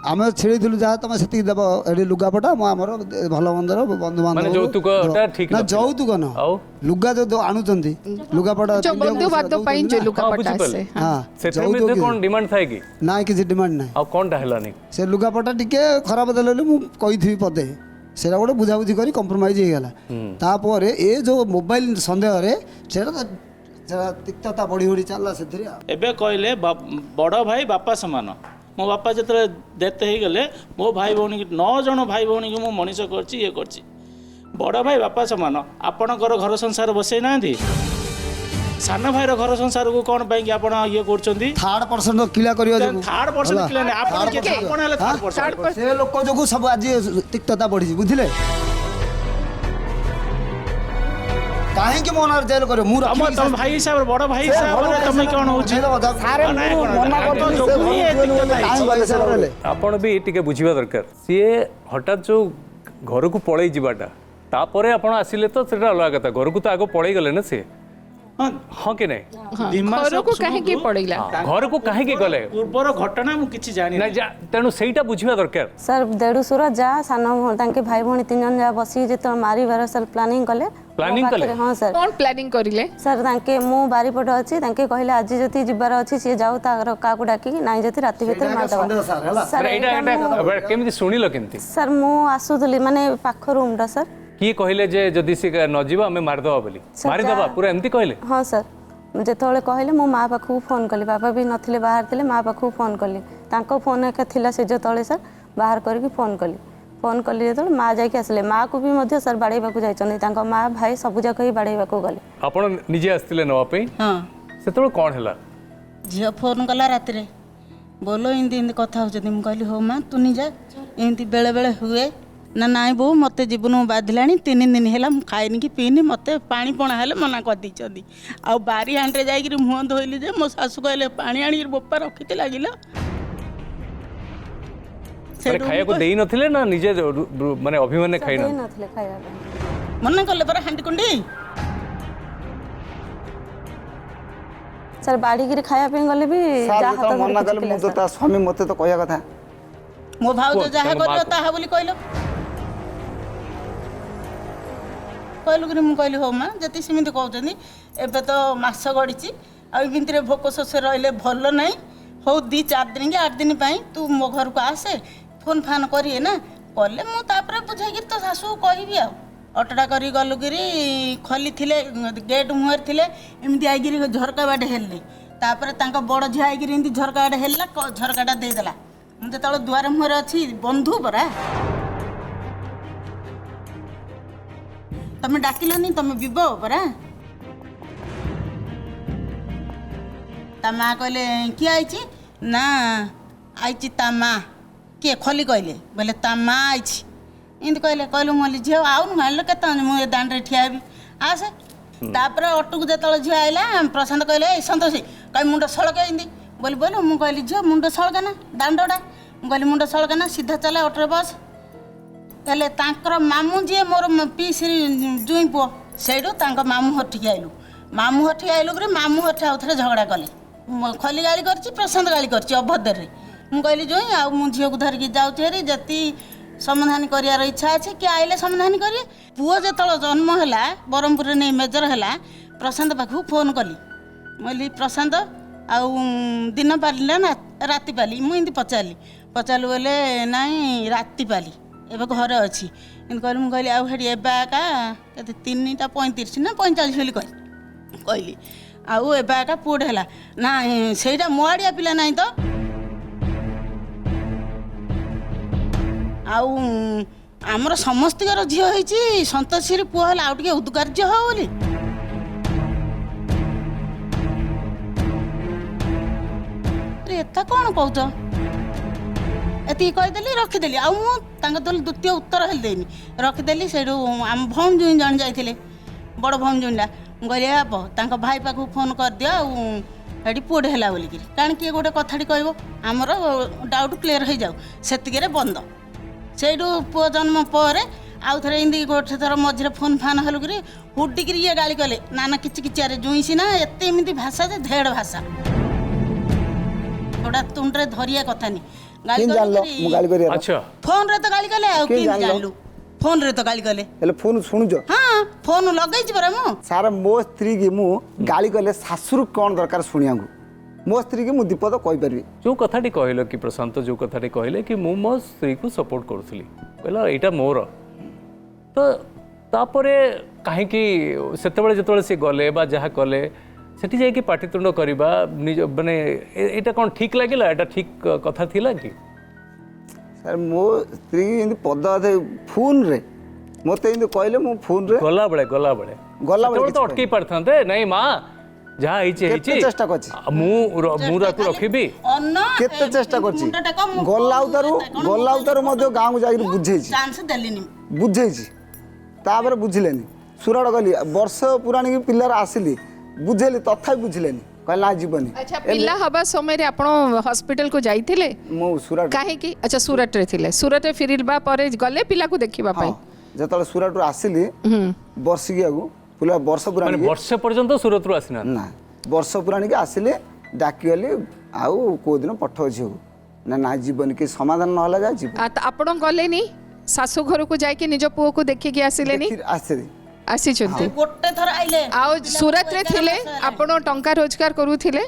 ଆମେ ଛିଡ଼େଇଥିଲୁ ଯାହା ତମେ ସେତିକି ଦେବ ଏଠି ଲୁଗାପଟା, ମୁଁ ଆମର ଭଲ ମନ୍ଦର ମାନେ ବନ୍ଧୁବାନ୍ଧବ ଯୌତୁକଟା ଠିକ ନା ନଥିଲା। ଯୌତୁକ ନୁହଁ, ଆଉ ଲୁଗା ଯୋଉ ଆଣୁଛନ୍ତି ଲୁଗାପଟା ଯୋଉ ବନ୍ଧୁବାନ୍ଧବ ପାଇଁ ଯୋଉ ହଁ ଲୁଗାପଟା ବୁଝିପାରିଲେ ଆସେ ହଁ ସେଥିରେ ମଧ୍ୟ କ'ଣ ଡିମାଣ୍ଡ ଥାଏ କି? ନାଇଁ କିଛି ଡିମାଣ୍ଡ ନାହିଁ। ଆଉ କ'ଣଟା ହେଲାନି? ସେ ଲୁଗାପଟା ଟିକେ ଖରାପ ଦେଲେ ବୋଲି ମୁଁ କହିଥିବି ପଦେ, ସେଇଟା ଗୋଟେ ବୁଝାବୁଝି କରି କମ୍ପ୍ରମାଇଜ୍ ହେଇଗଲା। ତାପରେ ଏ ଯେଉଁ ମୋବାଇଲ ସନ୍ଦେହରେ ସେଇଟା ତିକ୍ତତା ବଢ଼ି ବଢ଼ି ଚାଲିଲା ସେଥିରେ ଆଉ। ଏବେ କହିଲେ ବଡ଼ ଭାଇ ବାପା ସମାନ। ମୋ ବାପା ଯେତେବେଳେ ଡେଥ୍ ହେଇଗଲେ ମୋ ଭାଇ ଭଉଣୀ 9 ଜଣ ଭାଇ ଭଉଣୀକୁ ମୁଁ ମଣିଷ କରିଛି, ଇଏ କରିଛି। ବଡ଼ ଭାଇ ବାପା ସମାନ। ଆପଣଙ୍କର ଘର ସଂସାର ବସେଇ ନାହାନ୍ତି, ସାନ ଭାଇର ଘର ସଂସାରକୁ କ'ଣ ପାଇଁକି ଆପଣ ଇଏ କରୁଛନ୍ତି? ଥାର୍ଡ ପର୍ସନ କିଳା କରିବା ଯୋଗୁଁ ଥାର୍ଡ ପର୍ସନ କିଲା ନାହିଁ, ଆପଣ ହେଲେ ଥାର୍ଡ ପର୍ସନ। ସେ ଲୋକ ଯୋଗୁଁ ସବୁ ଆଜି ତିକ୍ତତା ବଢ଼ିଛି, ବୁଝିଲେ? କାହିଁକି ମୋ ନାଁରେ ଜେଲ୍ କରିବ? ମୁଁ ତମ ଭାଇ ହିସାବରେ ବଡ଼ ଭାଇ ହିସାବରେ ତମେ କ'ଣ ହଉଛି? ଆପଣ ବି ଟିକେ ବୁଝିବା ଦରକାର, ସିଏ ହଠାତ୍ ଯୋଉ ଘରକୁ ପଳେଇ ଯିବାଟା ତାପରେ ଆପଣ ଆସିଲେ ତ ସେଟା ଅଲଗା କଥା। ଘରକୁ ତ ଆଗ ପଳେଇ ଗଲେ ନା ସିଏ, ହଁ କି ନାଇଁ? ଘରକୁ କାହିଁକି ପଳେଇଲା? ଘରକୁ କାହିଁକି ଗଲେ? ପୂର୍ବର ଘଟଣା ମୁଁ କିଛି ଜାଣିନି। ତେଣୁ ସେଇଟା ବୁଝିବା ଦରକାର। ସାର୍ ଦେଢ଼ଶୁର ଯାହା ସାନ ତାଙ୍କେ ଭାଇ ଭଉଣୀ 3 ଜଣ ଯାହା ବସିକି ଯେତେବେଳେ ମାରିବାର ସାର୍ ପ୍ଲାନିଂ କଲେ। ପ୍ଲାନିଂ କଲେ? ହଁ ସାର୍। କ'ଣ ପ୍ଲାନିଂ କରିଲେ? ସାର୍ ତାଙ୍କେ ମୁଁ ବାରିପଟ ଅଛି, ତାଙ୍କେ କହିଲେ ଆଜି ଯଦି ଯିବାର ଅଛି ସିଏ ଯାଉ ତାର କାହାକୁ ଡାକିକି, ନାଇଁ ଯଦି ରାତି ଭିତରେ ମାରିଦେବା। ସାର୍ ଏଇଟା କେମିତି ଶୁଣିଲ କେମିତି? ସାର୍ ମୁଁ ଆସୁଥିଲି ମାନେ ପାଖ ରୁମ୍ଟା ସାର୍। କିଏ କହିଲେ ଯେ ଯଦି ସେ ନ ଯିବ ଆମେ ମାରିଦେବା ବୋଲି? ମାରିଦେବା ପୁରା ଏମିତି କହିଲେ? ହଁ ସାର୍, ଯେତେବେଳେ କହିଲେ ମୁଁ ମା ପାଖକୁ ଫୋନ୍ କଲି, ବାପା ବି ନଥିଲେ ବାହାରେ ଥିଲେ, ମା ପାଖକୁ ଫୋନ୍ କଲି। ତାଙ୍କ ଫୋନ୍ ଏକା ଥିଲା ସେ ଯେତେବେଳେ ସାର୍ ବାହାର କରିକି ଫୋନ୍ କଲି ଯେତେବେଳେ ମା ଯାଇକି ଆସିଲେ, ମାଆକୁ ବି ମଧ୍ୟ ସାର୍ ବାଡ଼େଇବାକୁ ଯାଇଛନ୍ତି, ତାଙ୍କ ମା ଭାଇ ସବୁ ଯାକ ହିଁ ବାଡ଼େଇବାକୁ ଗଲେ। ଆପଣ ନିଜେ ଆସିଥିଲେ ନେବା ପାଇଁ? ହଁ। ସେତେବେଳେ କ'ଣ ହେଲା? ଝିଅ ଫୋନ୍ କଲା ରାତିରେ, ବୋଲ ଏମିତି କଥା ହେଉଛନ୍ତି। ମୁଁ କହିଲି ହଉ ମା ତୁ ନିଜା, ଏମିତି ବେଳେବେଳେ ହୁଏ ନା। ନାଇଁ ବୋଉ ମୋତେ ଜୀବନ ବାଧିଲାଣି, 3 ଦିନ ହେଲା ମୁଁ ଖାଇନି କି ପିଇନି, ମୋତେ ପାଣି ପଣା ହେଲେ ମନା କରିଦେଇଛନ୍ତି। ଆଉ ବାରି ହାଣ୍ଡିରେ ଯାଇକିରି ମୁହଁ ଧୋଇଲି ଯେ ମୋ ଶାଶୁ କହିଲେ ପାଣି ଆଣିକି ବୋପା ରଖିତେ ଲାଗିଲ। ଖାଇବାକୁ ଦେଇ ନଥିଲେ ନା ନିଜେ ମାନେ ଅଭିମାନେ ଖାଇ ନଥିଲେ ଖାଇବା ପାଇଁ? ମନା କଲେ ପରା ହାଣ୍ଡି କୁଣ୍ଡି। ସାର୍ ବାଡ଼ିକିରି ଖାଇବା ପାଇଁ ଗଲେ ବି ମନା କଲେ ମୁଁ ତ ତା ସ୍ୱାମୀ ମୋତେ ତ କହିବା କଥା। ମୋ ଭାଉଜ ଯାହା କରିବ ତାହା ବୋଲି କହିଲ। କହିଲୁ କି ମୁଁ କହିଲି ହଉ ମା ଯଦି ସେମିତି କହୁଛନ୍ତି, ଏବେ ତ ମାସ ଗଡ଼ିଛି, ଆଉ ଏମିତିରେ ଭୋକ ଶୋଷ ରହିଲେ ଭଲ ନାହିଁ। ହଉ 2-4 ଦିନ କି 8 ଦିନ ପାଇଁ ତୁ ମୋ ଘରକୁ ଆସେ, ଫୋନ୍ ଫାନ୍ କରିଏ ନା କଲେ ମୁଁ ତାପରେ ବୁଝେଇକିରି ତ ଶାଶୁକୁ କହିବି। ଆଉ ଅଟୋଟା କରି ଗଲୁକିରି ଖଲି ଥିଲେ ଗେଟ୍ ମୁହଁରେ ଥିଲେ, ଏମିତି ଆଇକିରି ଝରକା ବାଟେ ହେଲେ, ତାପରେ ତାଙ୍କ ବଡ଼ ଝିଅ ଆଇକିରି ଏମିତି ଝରକା ବାଟେ ହେଲା, ଝରକାଟା ଦେଇଦେଲା। ମୁଁ ଯେତେବେଳେ ଦୁଆର ମୁହଁରେ ଅଛି, ବନ୍ଧୁ ପରା ତମେ ଡାକିଲନି, ତମେ ବିବ ପରା। ତା ମା କହିଲେ କିଏ ଆଇଛି ନା, ଆଇଛି ତା ମା। କିଏ? ଖଲି କହିଲେ, ବୋଇଲେ ତା ମା ଆଇଛି ଏମିତି କହିଲୁ ମୁଁ ଝିଅ ଆଉନୁ ଆଣିଲ କେତେ ମୁଁ ଏ ଦାଣ୍ଡରେ ଠିଆ ହେବି, ଆସେ। ତାପରେ ଅଟୋକୁ ଯେତେବେଳେ ଝିଅ ଆଇଲା, ପ୍ରଶାନ୍ତ କହିଲେ ଏଇ ସନ୍ତୋଷୀ କହିବି ମୁଣ୍ଡ ସଳକା ଏମିତି ବୋଲି ମୁଁ କହିଲି ଝିଅ ମୁଣ୍ଡ ସଳକା ନା ଦାଣ୍ଡଟା, ମୁଁ କହିଲି ମୁଣ୍ଡ ସଳକା ନା, ସିଧା ଚାଲେ ଅଟୋରେ ବସ୍। ହେଲେ ତାଙ୍କର ମାମୁଁ ଯିଏ ମୋର ପିଇସି ଜୁଇଁ ପୁଅ, ସେଇଠୁ ତାଙ୍କ ମାମୁଁ ଘରଠିକି ଆଇଲୁ। ମାମୁଁ ଘରଠିକି ଆଇଲୁ କରି ମାମୁଁ ଘରଠି ଆଉ ଥରେ ଝଗଡ଼ା କଲେ। ଖଲି ଗାଳି କରିଛି, ପ୍ରଶାନ୍ତ ଗାଳି କରିଛି ଅଭଦ୍ରରେ। ମୁଁ କହିଲି ଜୁଇଁ ଆଉ ମୁଁ ଝିଅକୁ ଧରିକି ଯାଉଛି ହେରି, ଯେତି ସମାଧାନ କରିବାର ଇଚ୍ଛା ଅଛି କି ଆଇଲେ ସମାଧାନ କରିବେ। ପୁଅ ଯେତେବେଳେ ଜନ୍ମ ହେଲା, ବ୍ରହ୍ମପୁରରେ ନେଇ ମେଜର ହେଲା, ପ୍ରଶାନ୍ତ ପାଖକୁ ଫୋନ୍ କଲି। ମୁଁ କହିଲି ପ୍ରଶାନ୍ତ ଆଉ ଦିନ ପାଳିଲା ନା ରାତି ପାଲି? ମୁଁ ଏମିତି ପଚାରିଲି ବୋଲେ ନାଇଁ ରାତି ପାଲି, ଏବେ ଘରେ ଅଛି ଏମିତି କହିଲି। ମୁଁ କହିଲି ଆଉ ହେଠି ଏବେ ଏକା କେତେ 3:35 ନା 45 ବୋଲି କହିଲି। ଆଉ ଏବେ ଏକା ପୁଅଟେ ହେଲା ନା, ସେଇଟା ମୋ ଆଡ଼ିଆ ପିଲା ନାହିଁ ତ। ଆଉ ଆମର ସମସ୍ତଙ୍କର ଝିଅ ହେଇଛି, ସନ୍ତୋଷୀର ପୁଅ ହେଲେ ଆଉ ଟିକେ ଉଦ୍ଗାର୍ଯ୍ୟ ହବ ବୋଲି। ଏତା କ'ଣ କହୁଛ? ଏତିକି କହିଦେଲି ରଖିଦେଲି ଆଉ ମୁଁ ତାଙ୍କ ଦଲ ଦ୍ୱିତୀୟ ଉତ୍ତର ହେଲେ ଦେଇନି ରଖିଦେଲି ସେଇଠୁ ଆମ ଭଉଣୀ ଜୁଇଁ ଜଣେ ଯାଇଥିଲେ ବଡ଼ ଭଉଣୀ ଜୁଇଁଟା ମୁଁ କହିଲି ବାପ ତାଙ୍କ ଭାଇ ପାଖକୁ ଫୋନ୍ କରିଦିଅ ଆଉ ଏଠି ପୁଅଟେ ହେଲା ବୋଲିକିରି କାରଣ କିଏ ଗୋଟେ କଥାଟି କହିବ ଆମର ଡାଉଟ୍ କ୍ଲିୟର ହେଇଯାଉ ସେତିକିରେ ବନ୍ଦ ସେଇଠୁ ପୁଅ ଜନ୍ମ ପରେ ଆଉ ଥରେ ଏମିତି ଗୋଟେ ଥର ମଝିରେ ଫୋନ୍ ଫାନ୍ ହେଲୁକିରି ହୁଡ଼ିକିରି ଇଏ ଗାଳି କଲେ ନା ନା କିଛି କିଛି ଆରେ ଜୁଇଁ ସିନା ଏତେ ଏମିତି ଭାଷା ଯେ ଧେଡ଼ ଭାଷା ଗୋଟା ତୁଣ୍ଡରେ ଧରିବା କଥା ନି ଆଚ୍ଛା ଫୋନରେ ତ ଗାଳି କଲେ ଆଉ କେମିତି ଜାଣିଲୁ ଫୋନରେ ତ ଗାଳି କଲେ ହେଲେ ଫୋନ୍ ଶୁଣୁଛ ହଁ ଫୋନ୍ ଲଗେଇଛି ପରା ମୁଁ ସାର୍ ମୋ ସ୍ତ୍ରୀ କି ମୁଁ ଗାଳି କଲେ ଶାଶୁରୁ କ'ଣ ଦରକାର ଶୁଣିବାକୁ ମୋ ସ୍ତ୍ରୀ କି ମୁଁ ଦୀପଦ କହିପାରିବି ଯେଉଁ କଥାଟି କହିଲ କି ପ୍ରଶାନ୍ତ ଯେଉଁ କଥାଟି କହିଲେ କି ମୁଁ ମୋ ସ୍ତ୍ରୀକୁ ସପୋର୍ଟ କରୁଥିଲି କହିଲା ଏଇଟା ମୋର ତ ତାପରେ କାହିଁକି ସେତେବେଳେ ଯେତେବେଳେ ସେ ଗଲେ ବା ଯାହା କଲେ ସେଠି ଯାଇକି ପାଟିତୁଣ୍ଡ କରିବା ନିଜ ମାନେ ଏଇଟା କ'ଣ ଠିକ୍ ଲାଗିଲା ଏଇଟା ଠିକ୍ କଥା ଥିଲା କି ସାର୍ ମୋ ସ୍ତ୍ରୀ ଏମିତି ପଦ ଅଧେ ଫୋନ୍ରେ ମୋତେ ଏମିତି କହିଲେ ମୁଁ ଫୋନ୍ରେ ଗଲାବେଳେ ଗଲାବେଳେ ତ ଅଟକେଇ ପାରିଥାନ୍ତେ ନାଇଁ ମା ଯାହା ହେଇଛି ହେଇଛି ଚେଷ୍ଟା କରିଛି ମୁଁ ତାକୁ ରଖିବି କେତେ ଚେଷ୍ଟା କରିଛି ଗଲା ଉତାରୁ ମଧ୍ୟ ଗାଁକୁ ଯାଇକି ବୁଝେଇଛି ଚାନ୍ସ ଦେଲିନି ବୁଝେଇଛି ତାପରେ ବୁଝିଲେନି ସୁରାଟ ଗଲି ବର୍ଷ ପୁରାଣିକି ପିଲାର ଆସିଲି ବୁଝେଇଲି ତଥାପି ବୁଝିଲେନି କହିଲେ ନା ଯିବନି ଆଚ୍ଛା ପିଲା ହବା ସମୟରେ ଆପଣ ହସ୍ପିଟାଲ କୁ ଯାଇଥିଲେ ମୁଁ ସୁରାଟ କାହିଁକି ଆଚ୍ଛା ସୁରଟରେ ଥିଲେ ସୁରଟରେ ଫେରିବା ପରେ ଗଲେ ପିଲାକୁ ଦେଖିବା ପାଇଁ ଯେତେବେଳେ ସୁରାଟରୁ ଆସିଲି ବର୍ଷିକିଆକୁ ପିଲା ବର୍ଷ ପୁରାଣି ବର୍ଷ ପର୍ଯ୍ୟନ୍ତ ସୁରତରୁ ଆସିନା ନା ବର୍ଷ ପୁରାଣିକି ଆସିଲେ ଡାକିଗଲି ଆଉ କୋଉ ଦିନ ପଠାଉ ଝିଅକୁ ନା ନା ଯିବନି କି ସମାଧାନ ନହେଲା ଯା ଯିବ ଆପଣ ଗଲେନି ଶାଶୁ ଘରକୁ ଯାଇକି ନିଜ ପୁଅକୁ ଦେଖିକି ଆସିଲେନି ଆସିଲି ଆସିଛନ୍ତି ଗୋଟେ ଥର ଆଇଲେ ଆଉ ସୁରତରେ ଥିଲେ ଆପଣ ଟଙ୍କା ରୋଜଗାର କରୁଥିଲେ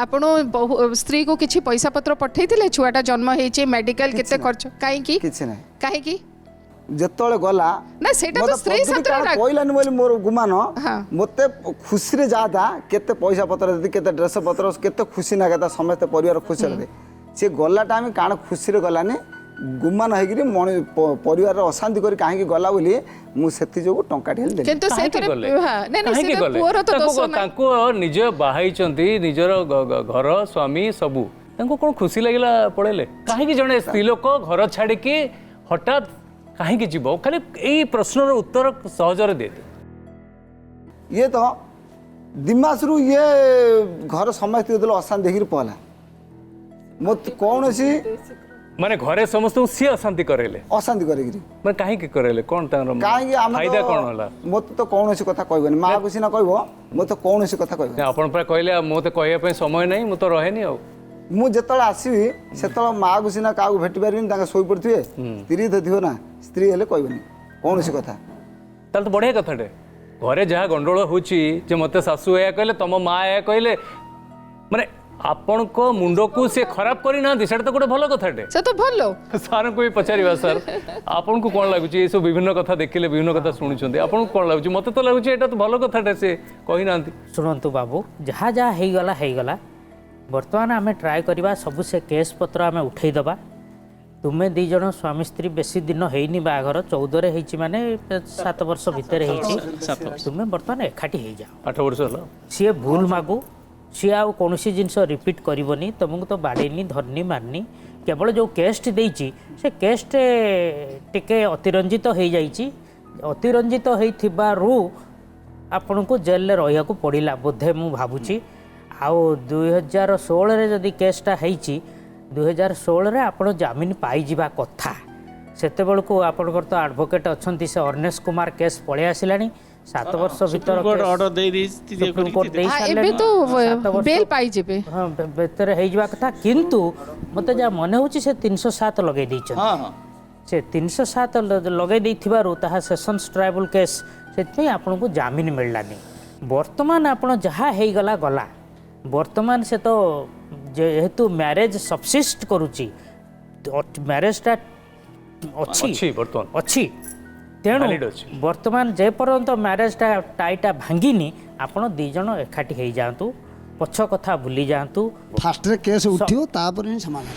ଆପଣ ସ୍ତ୍ରୀକୁ କିଛି ପଇସା ପତ୍ର ପଠେଇଥିଲେ ଛୁଆଟା ଜନ୍ମ ହେଇଛି ମେଡିକାଲ କେତେ ଖର୍ଚ୍ଚ କାହିଁକି କିଛି ନାହିଁ କାହିଁକି ଯେତେବେଳେ ଗଲା ନା ସେଇଟା ତ ସ୍ତ୍ରୀ କହିଲାନି ବୋଲି ମୋର ଗୁମାନ ମତେ ଖୁସିରେ ଯାଆତା କେତେ ପଇସା ପତ୍ର ଦେଇ କେତେ ଡ୍ରେସ ପତ୍ର କେତେ ଖୁସି ନାଗେ ତା ସମସ୍ତେ ପରିବାର ଖୁସି ରହେ ସେ ଗଲା ଟାଇମ୍ କାରଣ ଖୁସିରେ ଗଲାନି ଗୁମାନ ହେଇକିରି ପରିବାରର ଅଶାନ୍ତି କରି କାହିଁକି ଗଲା ବୋଲି ମୁଁ ସେଥି ଯୋଗୁଁ ଟଙ୍କାଟି ହେଲେ ଦେଲି କିନ୍ତୁ ସେଇଥିରେ ତାଙ୍କୁ ନିଜ ବାହାଇଛନ୍ତି ନିଜର ଘର ସ୍ୱାମୀ ସବୁ ତାଙ୍କୁ କ'ଣ ଖୁସି ଲାଗିଲା ପଳେଇଲେ କାହିଁକି ଜଣେ ସ୍ତ୍ରୀ ଲୋକ ଘର ଛାଡ଼ିକି ହଠାତ୍ କାହିଁକି ଯିବ ଖାଲି ଏଇ ପ୍ରଶ୍ନର ଉତ୍ତର ସହଜରେ ଦେଇଦେ ଇଏ ତ ଦିମାସରୁ ଇଏ ଘର ସମସ୍ତେ ଯେତେବେଳେ ଅଶାନ୍ତି ହେଇକିରି ପହଲା ମୋତେ କୌଣସି ମାନେ ଘରେ ସମସ୍ତଙ୍କୁ ସିଏ ଅଶାନ୍ତି କରେଇଲେ ଅଶାନ୍ତି କରିକିରି ମାନେ କାହିଁକି କରେଇଲେ କ'ଣ ତାଙ୍କର କାହିଁକି ଫାଇଦା କ'ଣ ହେଲା ମୋତେ ତ କୌଣସି କଥା କହିବନି ମାଆକୁ ସିନା କହିବ ମୋତେ କୌଣସି କଥା କହିବନି ଆପଣ ପୁରା କହିଲେ ମୋତେ କହିବା ପାଇଁ ସମୟ ନାହିଁ ମୁଁ ତ ରହେନି ଆଉ ମୁଁ ଯେତେବେଳେ ଆସିବି ସେତେବେଳେ ମାଆକୁ ସିନା କାହାକୁ ଭେଟି ପାରିବିନି ତାଙ୍କ ଶୋଇପଡ଼ିଥିବେ ସ୍ତ୍ରୀ ତ ଥିବ ନା ସ୍ତ୍ରୀ ହେଲେ କହିବନି କୌଣସି କଥା ତାହେଲେ ତ ବଢ଼ିଆ କଥାଟେ ଘରେ ଯାହା ଗଣ୍ଡଗୋଳ ହେଉଛି ଯେ ମୋତେ ଶାଶୁ ଏହା କହିଲେ ତମ ମା ଏହା କହିଲେ ମାନେ ଆପଣଙ୍କ ମୁଣ୍ଡକୁ ସେ ଖରାପ କରିନାହାନ୍ତି ସେଇଟା ତ ଗୋଟେ ଭଲ କଥାଟେ ସେ ତ ଭଲ ସାର୍ଙ୍କୁ ବି ପଚାରିବା ସାର୍ ଆପଣଙ୍କୁ କ'ଣ ଲାଗୁଛି ଏସବୁ ବିଭିନ୍ନ କଥା ଦେଖିଲେ ବିଭିନ୍ନ କଥା ଶୁଣୁଛନ୍ତି ଆପଣଙ୍କୁ କ'ଣ ଲାଗୁଛି ମୋତେ ତ ଲାଗୁଛି ଏଇଟା ତ ଭଲ କଥାଟେ ସେ କହିନାହାନ୍ତି ଶୁଣନ୍ତୁ ବାବୁ ଯାହା ଯାହା ହେଇଗଲା ବର୍ତ୍ତମାନ ଆମେ ଟ୍ରାଏ କରିବା ସବୁ ସେ କେସ୍ ପତ୍ର ଆମେ ଉଠେଇଦେବା ତୁମେ ଦୁଇ ଜଣ ସ୍ୱାମୀ ସ୍ତ୍ରୀ ବେଶୀ ଦିନ ହେଇନି ବାହାଘର 14ରେ ହେଇଛି ମାନେ 7 ବର୍ଷ ଭିତରେ ହେଇଛି ତୁମେ ବର୍ତ୍ତମାନ ଏକାଠି ହେଇଯାଅ 8 ବର୍ଷ ହେଲା ସିଏ ଭୁଲ ମାଗୁ ସିଏ ଆଉ କୌଣସି ଜିନିଷ ରିପିଟ୍ କରିବନି ତୁମକୁ ତ ବାଡ଼େଇନି ଧରନି ମାରିନି କେବଳ ଯେଉଁ କେସ୍ଟି ଦେଇଛି ସେ କେସ୍ଟେ ଟିକେ ଅତିରଞ୍ଜିତ ହେଇଯାଇଛି ଅତିରଞ୍ଜିତ ହେଇଥିବାରୁ ଆପଣଙ୍କୁ ଜେଲରେ ରହିବାକୁ ପଡ଼ିଲା ବୋଧେ ମୁଁ ଭାବୁଛି ଆଉ 2016ରେ ଯଦି କେସ୍ଟା ହେଇଛି 2016ରେ ଆପଣ ଜାମିନ ପାଇଯିବା କଥା ସେତେବେଳକୁ ଆପଣଙ୍କର ତ ଆଡ଼ଭୋକେଟ୍ ଅଛନ୍ତି ସେ ଅର୍ଣ୍ଣେଶ କୁମାର କେସ୍ ପଳେଇ ଆସିଲାଣି 7 ବର୍ଷ ଭିତରେ ଭିତରେ ହେଇଯିବା କଥା କିନ୍ତୁ ମୋତେ ଯାହା ମନେ ହେଉଛି ସେ 307 ଲଗେଇ ଦେଇଛନ୍ତି ସେ 307 ଲଗେଇ ଦେଇଥିବାରୁ ତାହା ସେସନ୍ସ ଟ୍ରାଇବୁଲ୍ କେସ୍ ସେଥିପାଇଁ ଆପଣଙ୍କୁ ଜାମିନ ମିଳିଲାନି ବର୍ତ୍ତମାନ ଆପଣ ଯାହା ହେଇଗଲା ଗଲା ବର୍ତ୍ତମାନ ସେ ତ ଯେହେତୁ ମ୍ୟାରେଜ୍ ସବସିଷ୍ଟ କରୁଛି ମ୍ୟାରେଜଟା ଅଛି ତେଣୁ ବର୍ତ୍ତମାନ ଯେପର୍ଯ୍ୟନ୍ତ ମ୍ୟାରେଜଟା ଟାଇଟା ଭାଙ୍ଗିନି ଆପଣ ଦୁଇ ଜଣ ଏକାଠି ହେଇଯାଆନ୍ତୁ ପଛ କଥା ଭୁଲି ଯାଆନ୍ତୁ ଫାଷ୍ଟରେ କେସ୍ ଉଠିବ ତାପରେ ହିଁ ସମାଧାନ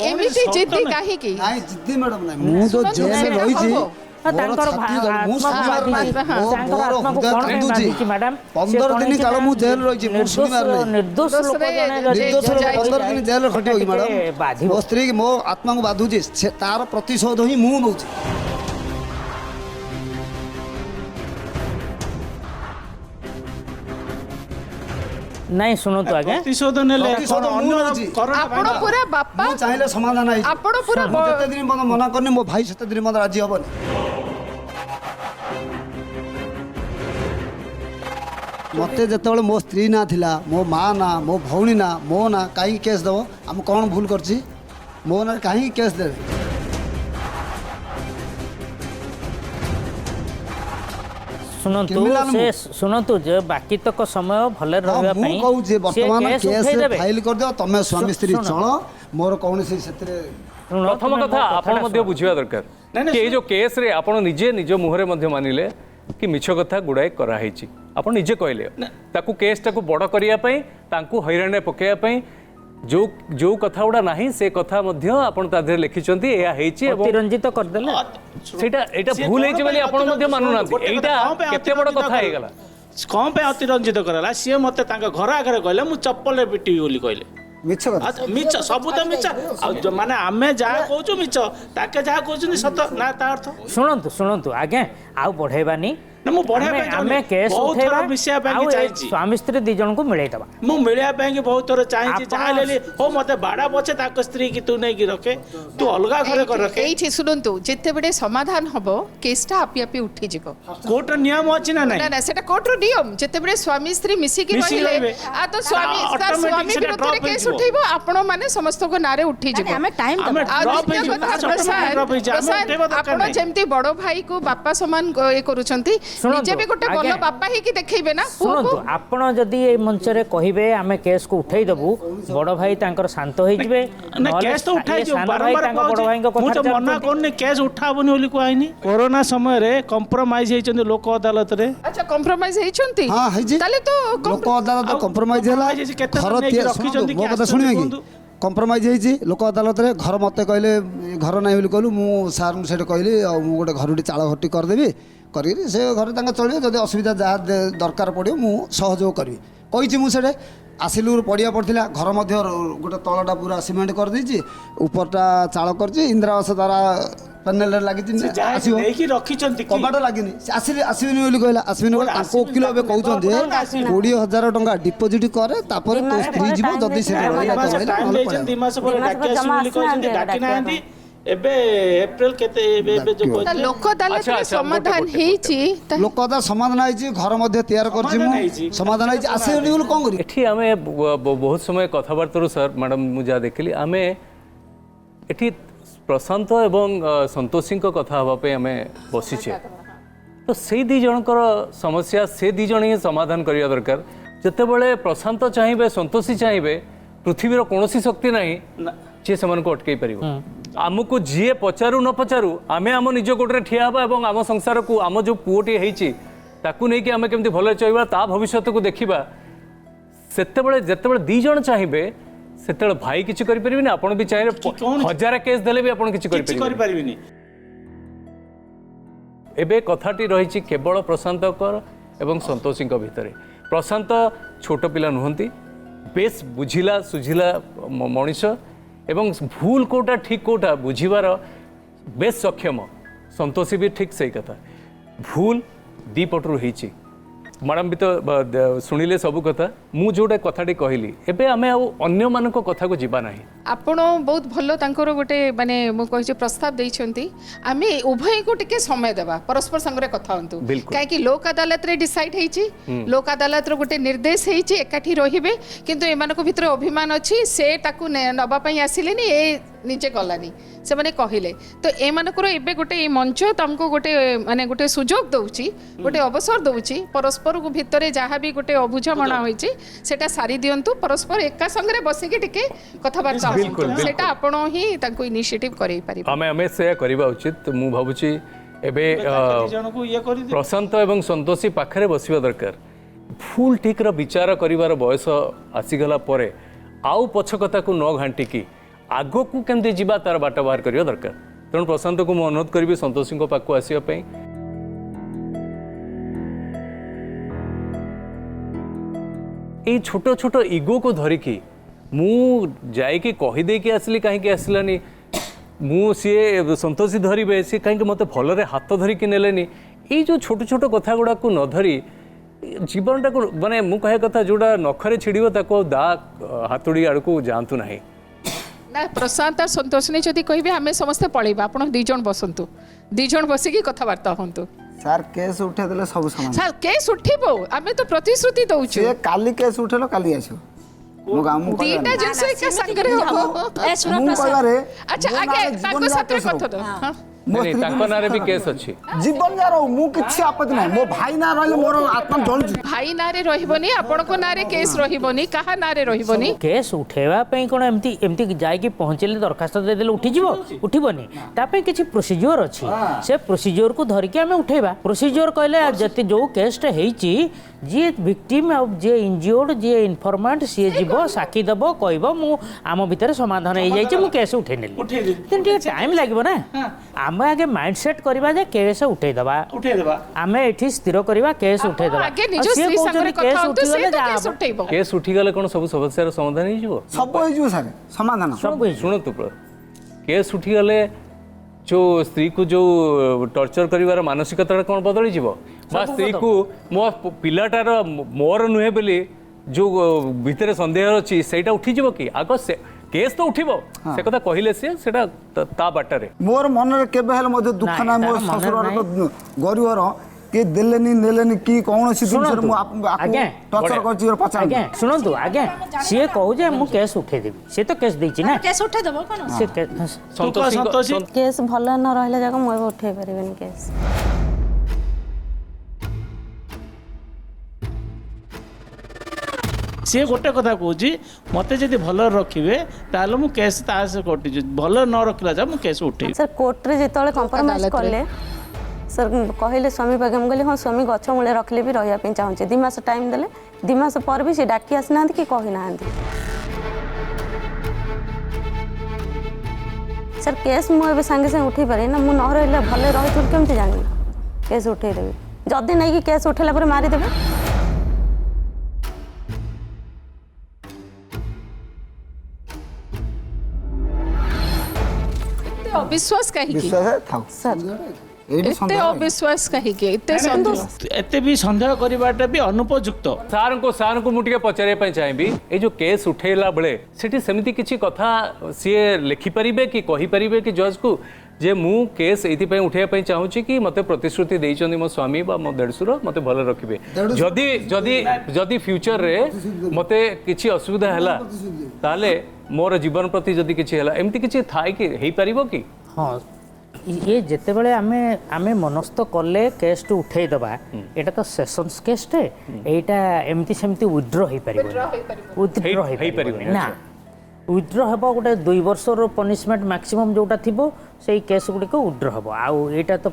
ଏମିତି ଜିଦ୍ଦି କାହିଁକି ନାଇଁ ଜିଦ୍ଦି ମ୍ୟାଡ଼ାମ ନାଇଁ ମୁଁ ତ ଜେଲରେ ରହିଛି ତାଙ୍କର ମ୍ୟାଡାମ 15 ଦିନ କାଳ ମୁଁ ଜେଲ ରହିଛି ମୁଁ ଶୁଣିବାର ନାହିଁ ନିର୍ଦ୍ଦୋଷ ଲୋକ ଜଣେ ଯଦି ନିର୍ଦ୍ଦୋଷ ଲୋକ 15 ଦିନ ଜେଲରେ ଖଟିବ କି ମ୍ୟାଡାମ ବାଧିବ। ମୋ ସ୍ତ୍ରୀ ମୋ ଆତ୍ମାକୁ ବାଧୁଛି ତାର ପ୍ରତିଶୋଧ ହିଁ ମୁଁ ନଉଛି। ନାଇଁ ଶୁଣନ୍ତୁ ଆଜ୍ଞା ପ୍ରତିଶୋଧ ନେଲେ ପ୍ରତିଶୋଧ ମୁଁ ନଉଛି। ଆପଣ ପୁରା ବାପା ମୁଁ ଚାହିଁଲେ ସମାଧାନ ହେଇଛି। ଆପଣ ପୁରା ମୁଁ ଯେତେ ଦିନ ପର୍ଯ୍ୟନ୍ତ ମନା କରିନି ମୋ ଭାଇ ସେତେ ଦିନ ପର୍ଯ୍ୟନ୍ତ ରାଜି ହବନି। ମତେ ଯେତେବେଳେ ମୋ ସ୍ତ୍ରୀ ନା ଥିଲା ମୋ ମା ନା ମୋ ଭଉଣୀ ନା ମୋ ନା କାହିଁକି କେସ୍ ଦେବ ଆମେ କ'ଣ ଭୁଲ କରିଛି ମୋ ନାଁରେ କାହିଁକି କେସ୍ ଦେବେ? ଶୁଣନ୍ତୁ କ୍ରିମିନାଲ ସେ ମୁଁ। ଶୁଣନ୍ତୁ ଯେ ବାକି ତକ ସମୟ ଭଲରେ ରହିବା ମୁଁ ପାଇଁ କହୁଛି ବର୍ତ୍ତମାନ ସେ କେସ୍ ଉଠେଇଦେବେ। ଫାଇଲ କରିଦିଅ ତମେ ସ୍ୱାମୀ ସ୍ତ୍ରୀ ଶୁଣ। ଚଳ ମୋର କୌଣସି ସେଥିରେ ଶୁଣ, ପ୍ରଥମ ତମେ କଥା ମୋ ଆପଣ କଥାଟା ମଧ୍ୟ ଶୁଣ। ବୁଝିବା ଦରକାର କି ଏଇ ଯୋଉ କେସ୍ରେ ଆପଣ ନିଜେ ନିଜ ମୁହଁରେ ମଧ୍ୟ ମାନିଲେ କି ମିଛ କଥା ଗୁଡ଼ାଏ କରାହେଇଛି ଆପଣ ନିଜେ କହିଲେ ତାକୁ କେସ୍ଟାକୁ ବଡ଼ କରିବା ପାଇଁ ତାଙ୍କୁ ହଇରାଣରେ ପକାଇବା ପାଇଁ ଯୋଉ ଯୋଉ କଥା ଗୁଡ଼ା ନାହିଁ ସେ କଥା ମଧ୍ୟ ଆପଣ ତା ଦେହରେ ଲେଖିଛନ୍ତି ଏହା ହେଇଛି ଏବଂ ଅତିରଞ୍ଜିତ କରିଦେଲେ ସେଇଟା ଏଇଟା ଭୁଲ ହେଇଛି ବୋଲି ଆପଣ ମଧ୍ୟ ମାନୁନାହାନ୍ତି ଏଇଟା କେତେ ବଡ଼ କଥା ହେଇଗଲା କ'ଣ ପାଇଁ ଅତିରଞ୍ଜିତ କରାଲା ସିଏ ମୋତେ ତାଙ୍କ ଘର ଆଗରେ କହିଲେ ମୁଁ ଚପଲରେ ପିଟିବି ବୋଲି କହିଲେ ମିଛ କଥା ମିଛ ସବୁ ତ ମିଛ ଆଉ ମାନେ ଆମେ ଯାହା କହୁଛୁ ମିଛ ତାକେ ଯାହା କହୁଛନ୍ତି ସତ ନା ତା ଅର୍ଥ ଶୁଣନ୍ତୁ ଶୁଣନ୍ତୁ ଆଜ୍ଞା ଆଉ ବଢେଇବାନି ନା ମୁଁ ବଢିଆ ପାଇଁ ଆମେ କେସ୍ ବହୁତ ଥର ଉଠେଇବା ମିଶିବା ପାଇଁ ଆଉ ଏ ଚାହିଁଛି ସ୍ୱାମୀ ସ୍ତ୍ରୀ ଦି ଜଣଙ୍କୁ ମିଳେଇ ଦେବା ମୁଁ ମିଳିବା ପାଇଁ କି ବହୁତ ଥର ଚାହିଁଛି ଆପଣ- ଯାହା ହେଲେ ହଉ ମତେ ବାଡ଼ା ପଛେ ତାଙ୍କ ସ୍ତ୍ରୀ କି ତୁ ନେଇକି ରଖେ ତୁ ଅଲଗା ଘରେ କରି ରଖେ ଏଇଠି ଶୁଣନ୍ତୁ ଯେତେବେଳେ ସମାଧାନ ହବ କେସ୍ଟା ଆପି ଆପି ଉଠିଯିବ କୋର୍ଟର ନିୟମ ଅଛି ନା ନାଇଁ ନା ନା ସେଟା କୋର୍ଟର ନିୟମ ଯେତେବେଳେ ସ୍ୱାମୀ ସ୍ତ୍ରୀ ମିଶିକି ମିଶିକି ରହିଲେ ରହିବେ। ଆ ତ ସ୍ୱାମୀ ତାର automatic ସ୍ୱାମୀ ସେଟା ବିରୁଦ୍ଧରେ drop କେସ୍ ହେଇଯିବ। ଉଠେଇବ ଆପଣ ମାନେ ସମସ୍ତଙ୍କ ନାଁରେ ଉଠିଯିବ ଆମେ ଟାଇମ୍ ଆମେ ଆଉ drop ଦ୍ୱିତୀୟ ହେଇଯିବ, କଥା, ତାର automatic drop ହେଇଯିବ, ଆମେ ପ୍ରଶାନ୍ତ, ଉଠେଇବା ଦରକାର ଆପଣ ନାହିଁ। ଯେମିତି ବଡ ଭାଇକୁ ବାପା ସମାନ ଇଏ କରୁଛନ୍ତି ଶୁଣନ୍ତୁ, ନିଜେ ବି ଗୋଟେ ଭଲ ଆଜ୍ଞା। ବାପା ହେଇକି ଦେଖେଇବେ ନା ଶୁଣନ୍ତୁ ପୁଅକୁ। ଆପଣ ଯଦି ଏଇ ମଞ୍ଚରେ କହିବେ ଆମେ କେସ୍କୁ ଉଠେଇ ଦେବୁ ବଡ଼ ଭାଇ ତାଙ୍କର ଶାନ୍ତ ହେଇଯିବେ ନା ନହେଲେ କେସ୍ ତ ଇଏ ଉଠାଇଯିବ ସାନ ଭାଇ ବାରମ୍ବାର ତାଙ୍କ ବଡ଼ ଭାଇଙ୍କ କହୁଛି ମୁଁ ତ କଥାରେ ମନା ଚାଲୁଛନ୍ତି। କରୁନି କେସ୍ ଉଠାବନି ବୋଲି କୁହାହେଇନି କରୋନା ସମୟରେ କମ୍ପ୍ରମାଇଜ ହେଇଛନ୍ତି ଲୋକ ଅଦାଲତରେ ଆଚ୍ଛା କମ୍ପ୍ରମାଇଜ ହେଇଛନ୍ତି ହଁ ହେଇଛି ତାହେଲେ ତ ଲୋକ ଅଦାଲତ ଆଉ କମ୍ପ୍ରମାଇଜ ହେଲା compromise ହେଇଛି, କେତେ ଘର ଜଣ ନେଇକି ଶୁଣନ୍ତୁ, ରଖିଛନ୍ତି ମୋ କି କଥା ଆସିଛନ୍ତି ଶୁଣିବେ କି କୁହନ୍ତୁ। କମ୍ପ୍ରମାଇଜ ହେଇଛି ଲୋକ ଅଦାଲତରେ ଘର ମୋତେ କହିଲେ ଏ ଘର ନାହିଁ ବୋଲି କହିଲୁ ମୁଁ ସାର୍ଙ୍କୁ ସେଠି କହିଲି ଆଉ ମୁଁ ଗୋଟେ ଘରଟି ଚାଳ ଘରଟି କରିଦେବି କରିକି ସେ ଘରେ ତାଙ୍କ ଚଳିବେ ଯଦି ଅସୁବିଧା ଯାହା ଦରକାର ପଡ଼ିବ ମୁଁ ସହଯୋଗ କରିବି କହିଛି ମୁଁ ସେଠି ଆସିଲୁ ପଡ଼ିଆ ପଡ଼ିଥିଲା ଘର ମଧ୍ୟ ଗୋଟେ ତଳଟା ପୁରା ସିମେଣ୍ଟ କରିଦେଇଛି ଉପରଟା ଚାଳ କରିଛି ଇନ୍ଦିରା ଆବାସ ଦ୍ୱାରା ପ୍ୟାନେଲରେ ଲାଗିଛି ସେ ଯାହା ଆସିବ ନେଇକି ରଖିଛନ୍ତି କି? କବାଟ ଲାଗିନି ସେ ଆସିବିନି ବୋଲି କହିଲା ଆସିବିନି ବୋଲି ତାଙ୍କ ଓକିଲ ଏବେ କହୁଛନ୍ତି ଯେ 20,000 ଟଙ୍କା ଡିପୋଜିଟ୍ କରେ ତାପରେ ତୋ ସ୍ତ୍ରୀ ଯିବ ଯଦି ସେ ରହିଲା ଦି ମାସ ତ ରହିଲା, ଟାଇମ୍ ନହେଲେ ଦେଇଛନ୍ତି ଦି ପଳେଇବ। ମାସ ପରେ ଦି ମାସ ଡାକି ପରେ ଆସିବୁ ଜମା ବୋଲି କହିଛନ୍ତି ଆସିନାହାନ୍ତି, ଡାକି ଡାକିବା ନାହାନ୍ତି ଏବେ ଏପ୍ରିଲ କେତେ ଏବେ ଏବେ ଯୋଉ ତା କହିଛନ୍ତି ଲୋକ ଆଚ୍ଛା, ଅଦାଲତରେ ଆଚ୍ଛା, ସମାଧାନ ଗୋଟେ। ହେଇଛି ତା- ଲୋକ ତା ସମାଧାନ ହେଇଛି ଘର ମଧ୍ୟ ତିଆର କରିଛି ସମାଧାନ ମୁଁ ହେଇଛି। ସମାଧାନ ହେଇଛି ଆସିବନି ବୋଲି କ'ଣ କରିବି ଏଠି ଆମେ ବହୁତ ସମୟ କଥାବାର୍ତ୍ତାରୁ ସାର୍ ମ୍ୟାଡ଼ାମ୍ ମୁଁ ଯାହା ଦେଖିଲି ଆମେ ଏଠି ପ୍ରଶାନ୍ତ ଏବଂ ସନ୍ତୋଷୀଙ୍କ କଥା ହେବା ପାଇଁ ଆମେ ବସିଛେ ତ ସେଇ ଦୁଇ ଜଣଙ୍କର ସମସ୍ୟା ସେ ଦୁଇ ଜଣ ହିଁ ସମାଧାନ କରିବା ଦରକାର ଯେତେବେଳେ ପ୍ରଶାନ୍ତ ଚାହିଁବେ ସନ୍ତୋଷୀ ଚାହିଁବେ ପୃଥିବୀର କୌଣସି ଶକ୍ତି ନାହିଁ ଯିଏ ସେମାନଙ୍କୁ ଅଟକେଇ ପାରିବ ଆମକୁ ଯିଏ ପଚାରୁ ନ ପଚାରୁ ଆମେ ଆମ ନିଜ ଗୋଡ଼ରେ ଠିଆ ହେବା ଏବଂ ଆମ ସଂସାରକୁ ଆମ ଯେଉଁ ପୁଅଟିଏ ହେଇଛି ତାକୁ ନେଇକି ଆମେ କେମିତି ଭଲରେ ଚଳିବା ତା ଭବିଷ୍ୟତକୁ ଦେଖିବା ସେତେବେଳେ ଯେତେବେଳେ ଦୁଇ ଜଣ ଚାହିଁବେ ସେତେବେଳେ ଭାଇ କିଛି କରିପାରିବେନି ଆପଣ ବି ଚାହିଁଲେ କଣ- 1000 କେସ୍ ଦେଲେ ବି ଆପଣ କିଛି କିଛି କରିପାରିବେନି କରିପାରିବିନି ଏବେ କଥାଟି ରହିଛି କେବଳ ପ୍ରଶାନ୍ତଙ୍କର ଏବଂ ସନ୍ତୋଷୀଙ୍କ ଭିତରେ ପ୍ରଶାନ୍ତ ଛୋଟ ପିଲା ନୁହନ୍ତି ବେଶ ବୁଝିଲା ସୁଝିଲା ମଣିଷ ଏବଂ ଭୁଲ କେଉଁଟା ଠିକ୍ କେଉଁଟା ବୁଝିବାର ବେଶ ସକ୍ଷମ ସନ୍ତୋଷୀ ବି ଠିକ୍ ସେଇ କଥା ଭୁଲ ଦୁଇ ପଟରୁ ହେଇଛି ମ୍ୟାଡ଼ାମ୍ ବି ତ ଶୁଣିଲେ ସବୁ କଥା ମୁଁ ଯେଉଁଟା କଥାଟି କହିଲି ଏବେ ଆମେ ଆଉ ଅନ୍ୟମାନଙ୍କ କଥାକୁ ଯିବା ନାହିଁ ଆପଣ ବହୁତ ଭଲ ତାଙ୍କର ଗୋଟେ ମାନେ ମୁଁ କହିଛି ପ୍ରସ୍ତାବ ଦେଇଛନ୍ତି ଆମେ ଉଭୟଙ୍କୁ ଟିକେ ସମୟ ଦେବା ପରସ୍ପର ସାଙ୍ଗରେ କଥା ହୁଅନ୍ତୁ ବିଲକୁଲ। କାହିଁକି ଲୋକ ଅଦାଲତରେ ଡିସାଇଡ୍ ହେଇଛି ଲୋକ ଅଦାଲତର ଗୋଟେ ନିର୍ଦ୍ଦେଶ ହେଇଛି ଏକାଠି ରହିବେ କିନ୍ତୁ ଏମାନଙ୍କ ଭିତରେ ଅଭିମାନ ଅଛି ସେ ତାକୁ ନେବା ପାଇଁ ଆସିଲେନି ଏ ନିଜେ ଗଲାନି ସେମାନେ କହିଲେ ତ ଏମାନଙ୍କର ଏବେ ଗୋଟେ ଏଇ ମଞ୍ଚ ତାଙ୍କୁ ଗୋଟେ ମାନେ ଗୋଟେ ସୁଯୋଗ ଦଉଛି ଗୋଟେ ଅବସର ଦଉଛି ପରସ୍ପର ଭିତରେ ଯାହା ବି ଗୋଟେ ଅବୁଝାମଣା ହୋଇଛି ସେଟା ସାରି ଦିଅନ୍ତୁ ପରସ୍ପର ଏକା ସାଙ୍ଗରେ ବସିକି ଟିକେ କଥାବାର୍ତ୍ତା ବିଲକୁଲ, ହୁଅନ୍ତୁ ବିଲକୁଲ। ସେଟା ଆପଣ ହିଁ ତାଙ୍କୁ ଇନିସିଏଟିଭ କରେଇ ପାରିବେ ଆମେ ସେୟା କରିବା ଉଚିତ ମୁଁ ଭାବୁଛି ଏବେ ଦି ଜଣକୁ ଇଏ କରିଦିଅ ପ୍ରଶାନ୍ତ ଏବଂ ସନ୍ତୋଷୀ ପାଖରେ ବସିବା ଦରକାର ଭୁଲ ଠିକ୍ର ବିଚାର କରିବାର ବୟସ ଆସିଗଲା ପରେ ଆଉ ପଛ କଥାକୁ ନ ଘାଣ୍ଟିକି ଆଗକୁ କେମିତି ଯିବା ତାର ବାଟ ବାହାର କରିବା ଦରକାର तेणु प्रशांत को अनुरोध करी संतोषी पाक आसवाई। ये छोट छोट इगो को धरिकी मु जाइकी कहीदे आसली कहीं आसलानी मु सी संतोषी धरवे सी कहीं मत भलरे हाथ धरिकी नेलेनी ये जो छोट छोट कथा गुड़ा को न धरी जीवनटा को माने मु कहे कथा जोड़ा नखरे छिड़िबो ताको दा हातुड़ी आड़ को जानतु नाही ना प्रशांत संतोषनी जदि कहबे हमें समस्त पळेबा आपण दी जण बसंतु दी जण बसिकी कथावार्ता होंतु सार केस उठे देले सब समान सर केस उठिबो आमे तो प्रतिश्रुति दउछु से काली केस उठेलो काली आसो मु गामु दीटा जिनस के संगरे हो मु कहबारे अच्छा आगे ताको साथे कथा दो हां नहीं ताको नारे भी केस अछि जीवन जा रहो मु किछि आपत्ति नाही मो भाई ना रहले मोर आत्मा जळुछि भाई नारे रहिबोनी आपण को नारे केस रहिबोनी कहा नारे रहिबोनी केस उठेवा पई कोन एमती एमती जाय कि पहुंचले दरखास्त दे देले उठी जीवो उठिबोनी ता पे किछि प्रोसीजर अछि से प्रोसीजर को धरि के हमें उठेबा प्रोसीजर कहले जति जो केस टे हेछि जे विक्टिम और जे इंज्योर्ड जे इन्फॉर्मेंट सी जीवो साक्षी दबो कहबो मु आम भीतर समाधान हे जाय मु केस उठे नेली तेन टाइम लागबो ना आम आगे माइंडसेट करबा जे केस उठे दबा आमे एठी स्थिर करबा केस उठे दबा आगे निजो स्त्री संगरे कथा होतु से तो केस उठेबो केस उठी गले कोन सब समस्या समाधान हे जीवो सब हे जीवो सर समाधान सब सुनतु केस उठी गले जो स्त्री को जो टर्चर करिवार मानसिकता कोन बदली जीवो बा स्त्री को मो पिलाटार मोर नुहे बोली जो भितर संदेह अछि सेटा उठी जीवो कि आगो से केस तो उठिबो से कथा कहिले से सेटा ता बाटारे मोर मन रे केबे हेल मधे दुख ना मोर ससुर तो गरीबर के देलेनी नेलेनी की कौन सी दिन से मु आगे टर्चर करछि पचार आगे सुनंतु आगे सी कहू जे मु केस उठे देबी से तो केस दैछि ना केस उठे देबो कोन से संतोषी केस भल न रहले जाक मु उठे परिबेनी केस सी गोटे कथा कहूँ मत जब भल रखिए ताल मु केस तासे कटि भल न रखला जा मु केस उठे सर कोर्ट रे जेतले कंप्रोमाइज करले सर कहले स्वामी पाखे मुझे कहली हाँ स्वामी गछ मूले रखले भी रहा चाहूँगी 2 मास टाइम देले 2 मास पर भी सी डाकी आसना कि कही ना सर केस मुझे सांगे सांगे उठे पारे ना मु न रही भले रही केमती जानी केस उठेदेवी जदि नहीं कि केस उठेला पर मारिदेवे अविश्वास कहीं विश्वास थाउ सर एते अविश्वास कहीं एते संदेह एते भी संदेह करबाटा भी अनुपयुक्त सार को मुझे पचारे चाहिए ये जो केस उठेला बेले सेठी सेमिति किछि कथा सी लिखि परिबे कि कहि परिबे कि जज को जे मु केस एथि उठे चाहूँगी कि मते प्रतिश्रुति देइछन्ती मो स्वामी बा मो देढसुर मते भल रखिबे जदि जदि जदि फ्यूचर रे मते किछि असुविधा हैला ताले मोर जीवन प्रति जदि किछि हैला एमति किछि थाई कि हेई परिबो कि हाँ ये जिते बड़े आमे मनस्थ कले केस टू उठे दबा एटा तो सेशंस केस टे एटा एमती सेमती विथड्रॉ हे परिबो ना विथड्रॉ हेबो गोटे 2 वर्षर पनिशमेंट मैक्सिमम जोटा थिबो सेही केस गुडी को विथड्रॉ हेबो आउ एटा तो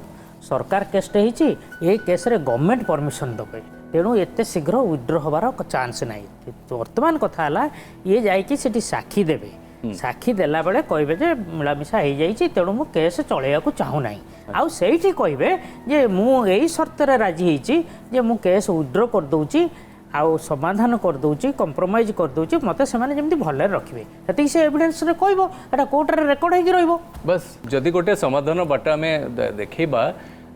सरकार केस टे हिची ए केस रे गवर्नमेंट परमिशन दबे तेणु एते शीघ्र विथड्रॉ हबार चांस नाही वर्तमान कथा हला ये जाई कि सेठी साक्षी देबे साक्षी देला बेले कहबे जे मिलामिशा हो जाइए तेणु मु केस चलैया को चाहू ना आउ सेठी कहबे जे मु एई शर्त रे राजी होइची जे मु केस विथड्रॉ कर दउची आउ समाधान कर दउची कंप्रोमाइज कर दउची मते से माने जेमती भले रखिबे सेति से एविडेंस रे कहबो एटा कोर्ट रे रिकॉर्ड हेकि रहइबो बस जदि गोटे समाधान बाटा में देखिबा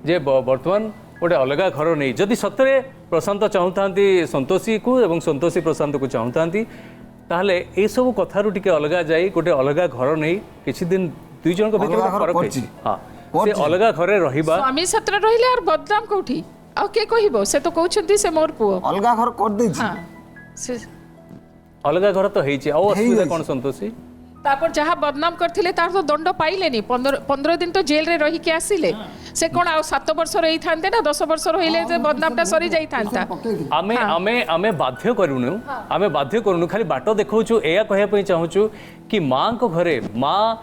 जे वर्तमान गोटे अलग घर नहीं जदि सतरे प्रशांत चाहूथांती संतोषी को एवं संतोषी प्रशांत को चाहूथांती ताहले ए सब कथारु टिके अलगा जाई गोटे अलगा घर नहीं किछि दिन दुई जन को भीतर फरक अछि हां से अलगा घरे रहिबा स्वामी सत्र रहिले और बदनाम कोठी आ के कहिबो से तो कहउछंती से मोर पुओ अलगा घर कर दै छी हां से अलगा घर तो हेछि आ असुविधा कोन संतोषी तापर जहाँ बदनाम करथिले तार तो दंड पाइलेनी 15 दिन तो जेल रे रही के आसिले से कोन आ 7 वर्ष रही थांते ना 10 वर्ष रहिले जे बदनामटा सरी जाई थांता आमे बाध्य करूनु आमे बाध्य करूनु खाली बाटो देखौछु एया कहया पई चाहूछु कि मां को घरे मां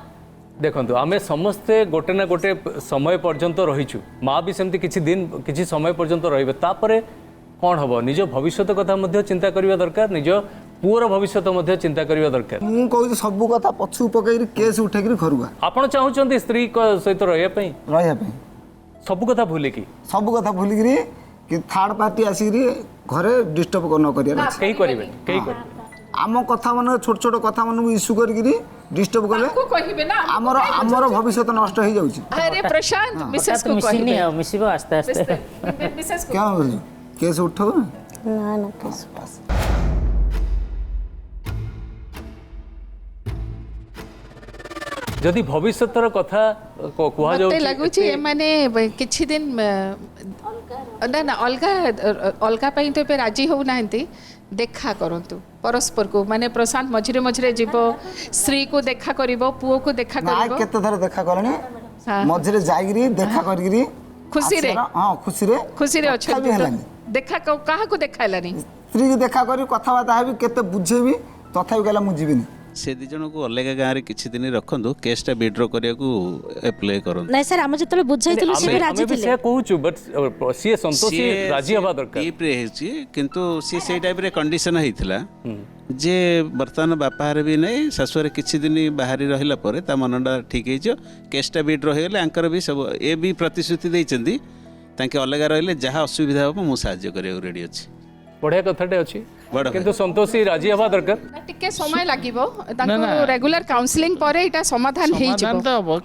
देखंतु आमे समस्ते गोटे ना गोटे समय पर्यंत रहिछु मां भी सेमती किछि दिन किछि समय पर्यंत रहिबे तापरे कौन हम निज भविष्य कथा चिंता करने दरकार निज पुअर भविष्य चिंता करबा दरकार ମୁଁ କହୁଛି ସବୁ କଥା ପଛକୁ ପକେଇକି କେସ୍ ଉଠେଇକିରି ଘରକୁ ଆ ଆପଣ ଚାହୁଁଛନ୍ତି ସ୍ତ୍ରୀ ସହିତ ରହିବା ପାଇଁ ରହିବା ପାଇଁ ସବୁ କଥା ଭୁଲିକି ସବୁ କଥା ଭୁଲିକିରି କି ଥାର୍ଡ ପାର୍ଟି ଆସିକିରି ଘରେ ଡିଷ୍ଟର୍ବ ନ କରିବାର ଅଛି କେହି କରିବେନି କେହି କରିବେନି ଆମ କଥା ମାନେ ଛୋଟ ଛୋଟ କଥା ମାନଙ୍କୁ ଇସ୍ୟୁ କରିକିରି ଡିଷ୍ଟର୍ବ କଲେ ତାଙ୍କୁ କହିବେ ନା ଆମର ଭବିଷ୍ୟତ ନଷ୍ଟ ହେଇଯାଉଛି अरे प्रशांत मिसेस को ମିଶିନି କହିବେ ଆଉ ମିଶିବ ଆସ୍ତେ ଆସ୍ତେ मिसेस को क्या बोलू केस उठाओ ନା ନା କେସ୍ जदि भविष्यतर कथा कुहा मते जाउछि लागुछि एमाने किछि दिन ना ना अलगा अलगा पई तो पे राजी हो नाहंती देखा करंतु परस्पर को माने प्रशांत मझिरे मझिरे जीव स्त्री को देखा करिवो पुओ को देखा ना करिवो केते थर देखा करनी हाँ। मझरे जाइगिरी देखा करगिरी खुशी रे हां खुशी रे अच्छे भी हेलानी देखा काहा को देखाइलानी स्त्री की देखा करी कथाबार्ता हेबी केते बुझेबी तथापि कहला मु जीविनी से दी जन को अलग गाँव किसी दिन रखु केसटा विड्र करने को एप्लाय करूँ ନାଇଁ ସାର୍ ଆମେ ଯେତେବେଳେ ବୁଝାଇଥିଲୁ ସେ ବି ରାଜି ଥିଲେ से कहूछु बट सी संतोषी राजी हवा दरकार डीप्रे किंतु सी से टाइप रे कंडीशन होइथिला जे वर्तमान बापार भी नहीं शाशुर किसी दिन बाहरी रहिला परे ता मनटा ठीक है केसटा विड्र हो गले आंकर भी सब ए भी प्रतिश्रुति देइचंदी तांके अलग रहिले जहाँ असुविधा हो मु साहाय्य करिया रेडी अछि बढ़िया कथाटे अछि बड़ किंतु संतोषी राजी हवा दरकार टिके समय लागिवो ताको रेगुलर काउंसलिंग परे एटा समाधान हेइ जिवो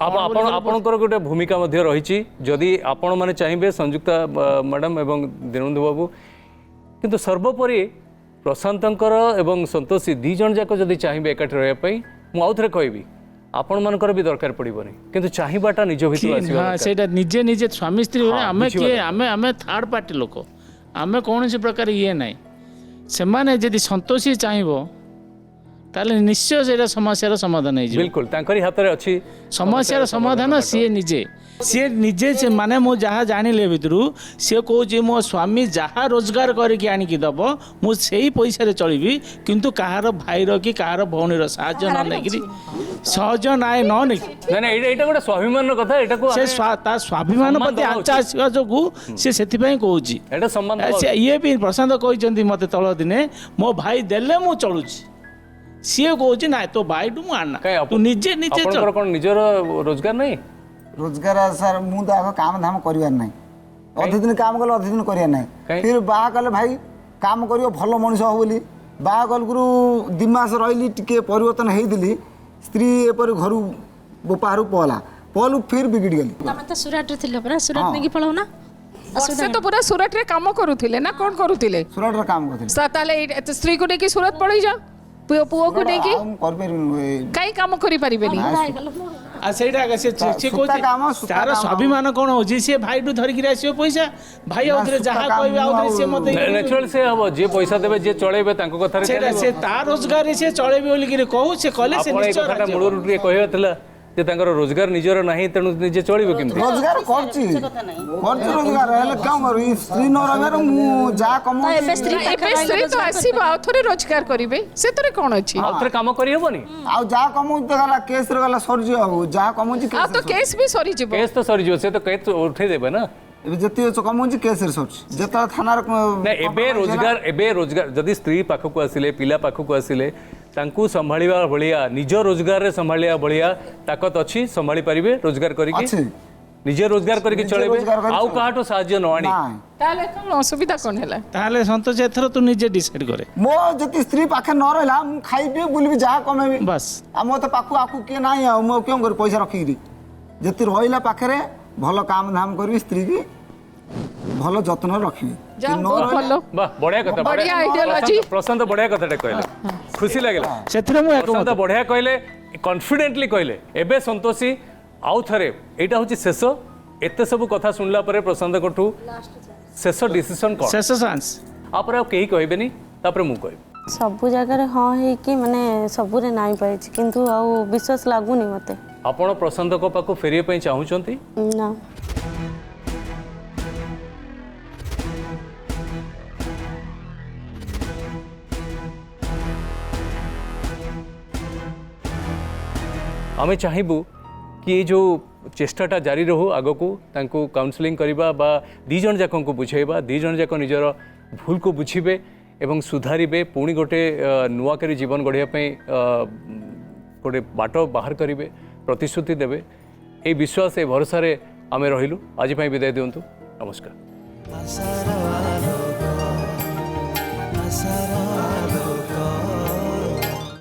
आपणकर गोटे भूमिका मध्य रही जदि आपण माने चाहिए संयुक्ता मैडम एवं दीनबंधु बाबू किंतु सर्वोपरि प्रशांतंकर एवं संतोषी दी जन जाक जदि चाहिए एकाठी रहिया पई मु आउ थरे कहबी आपण मानकर भी दरकार पड़िबनी किंतु चाहिबाटा निज भितर आसीबा हाँ सेटा निजे निजे स्वामी स्त्री आमे किए आमे थर्ड पार्टी लोक आमे कौन प्रकार ये नहीं से माने यदि संतोषी चाहिए ताले निश्चय से समस्यार समाधान है बिल्कुल तांकरी हाथ रे अछि समस्यार समाधान सी निजे से माने मु जहाँ जानिले भितरु सी कहूँ मो स्वामी जहाँ रोजगार करके आनिकी दब मु से पैसा रे चलिबी किंतु कहार भाईर कि कहार भौणीर साहाय्य न नेकरी सहज नाय न नेकी ना एटा गोटे स्वाभिमान कथा एटा को से ता स्वाभिमान प्रति आचा आसीबा जोगु से सेति पई कहूची एटा सम्मान ये भी प्रशांत कहते मते तल दिने मो भाई देले मु चलुची सी कहूँ ना तो भाई टू आना तू निजे निजे चल कौन निजर रोजगार नहीं रोजगार सर मु तो आग काम धाम करिवार नहीं अधे दिन काम कले अधे दिन करिया नहीं फिर बाहा कले भाई काम करियो भलो मनुष्य हो बोली बाहा कल गुरु 2 मास रहिली टिके परिवर्तन हेइदिली स्त्री एपर घर बाहर पहलू फिर बिगड़ गली ତମେ ତ ସୁରଟରେ ଥିଲ ପରା ସୁରଟ ନେଇକି ପଳାଉ ନା से तो पूरा सूरत रे काम करूथिले ना कोन करूथिले सुरट रे काम करथिले ताले स्त्री को लेके सूरत पळई जा पुओ पुओ को लेके कर परिबे काई काम करि परिबेनी आ सेटा से कहूँ तार स्वाभिमान कौन हो सी भाई टू धरिक आसो पैसा भाई आउे जहाँ कहबे आउे से मत नेचुरल से हम जे पैसा देबे जे चलेबे तांको कथा रे से तार रोजगार से चलेबे बोली कि कहू से कहले से निश्चय कथा मूल रूप रे कहबा थिला जे तांकर रोजगार निजर नाही तेनु निजे चलिबे केमति रोजगार करछि रोजगार हेले काम करी स्त्री न रोजगार मु जा कमो एबे स्त्री तो आसीबा थोरे रोजगार करिवे से तोरे कोन अछि आउथरे काम करि हेबनी आ जा कमो त गला केस रे गला सरजी हो जा कमो जी आ तो केस भी सरी जिवो केस तो सरी जिवो से तो केस उठे देबे ना एबे जति कमो जी केस रे सरजी जेता थाना रे ना एबे रोजगार जदि स्त्री पाखकु आसिले पिला पाखकु आसिले तांकू संभाळिबा भलिया निज रोजगार रे संभाळिया भलिया ताकत अछि संभाळी परिबे रोजगार करिकि निजे रोजगार करके चलेबे आउ काहाटो साहाय्य न आनी ताले कोन असुविधा कोन हैला ताले संतोष एथरो तू निजे डिसाइड करे मो जति स्त्री पाखे न रहला मु खाइबे बुलबी जा कमेबी बस आ मो त पाखु आखु के नाही आ मो केम कर पैसा रखिरी जति रहिला पाखे रे भलो काम धाम करबी स्त्री की भलो जत्न रखिबी वाह बढ़िया कथा बढ़िया आइडियोलॉजी प्रशांत बढ़िया कथाटे कहले खुशी लागला सेथरे मु प्रशांत बढ़िया कहले कॉन्फिडेंटली कहले एबे संतोषी आउ थरे एटा होची शेष एते सब कथा सुनला परे प्रशांत कोठू शेष डिसीजन कोन शेष चांस आपरे आ केही कहबेनी तापरे मु कहबी सब जगह हाँ है कि माने सबुरे नाई पाई किंतु आउ विश्वास लागुनी मते आपण प्रशांत को पाको फेरिए पई चाहूचंती ना आमे चाहिबू कि ये जो चेष्टाटा जारी रहू आगको तांको काउंसलिंग करबा बा दी जन जाक को बुझेबा दी जन जाक निजर भूल को बुझिबे ଏବଂ ସୁଧାରିବେ ପୁଣି ଗୋଟେ ନୂଆ କରି ଜୀବନ ଗଢ଼ିବା ପାଇଁ ଗୋଟେ ବାଟ ବାହାର କରିବେ ପ୍ରତିଶ୍ରୁତି ଦେବେ এই বিশ্বাস এই ভরসারে আমি রহিলু আজি পাই বিদায় দিয়ন্তু নমস্কার। আশার আলো গো, আশার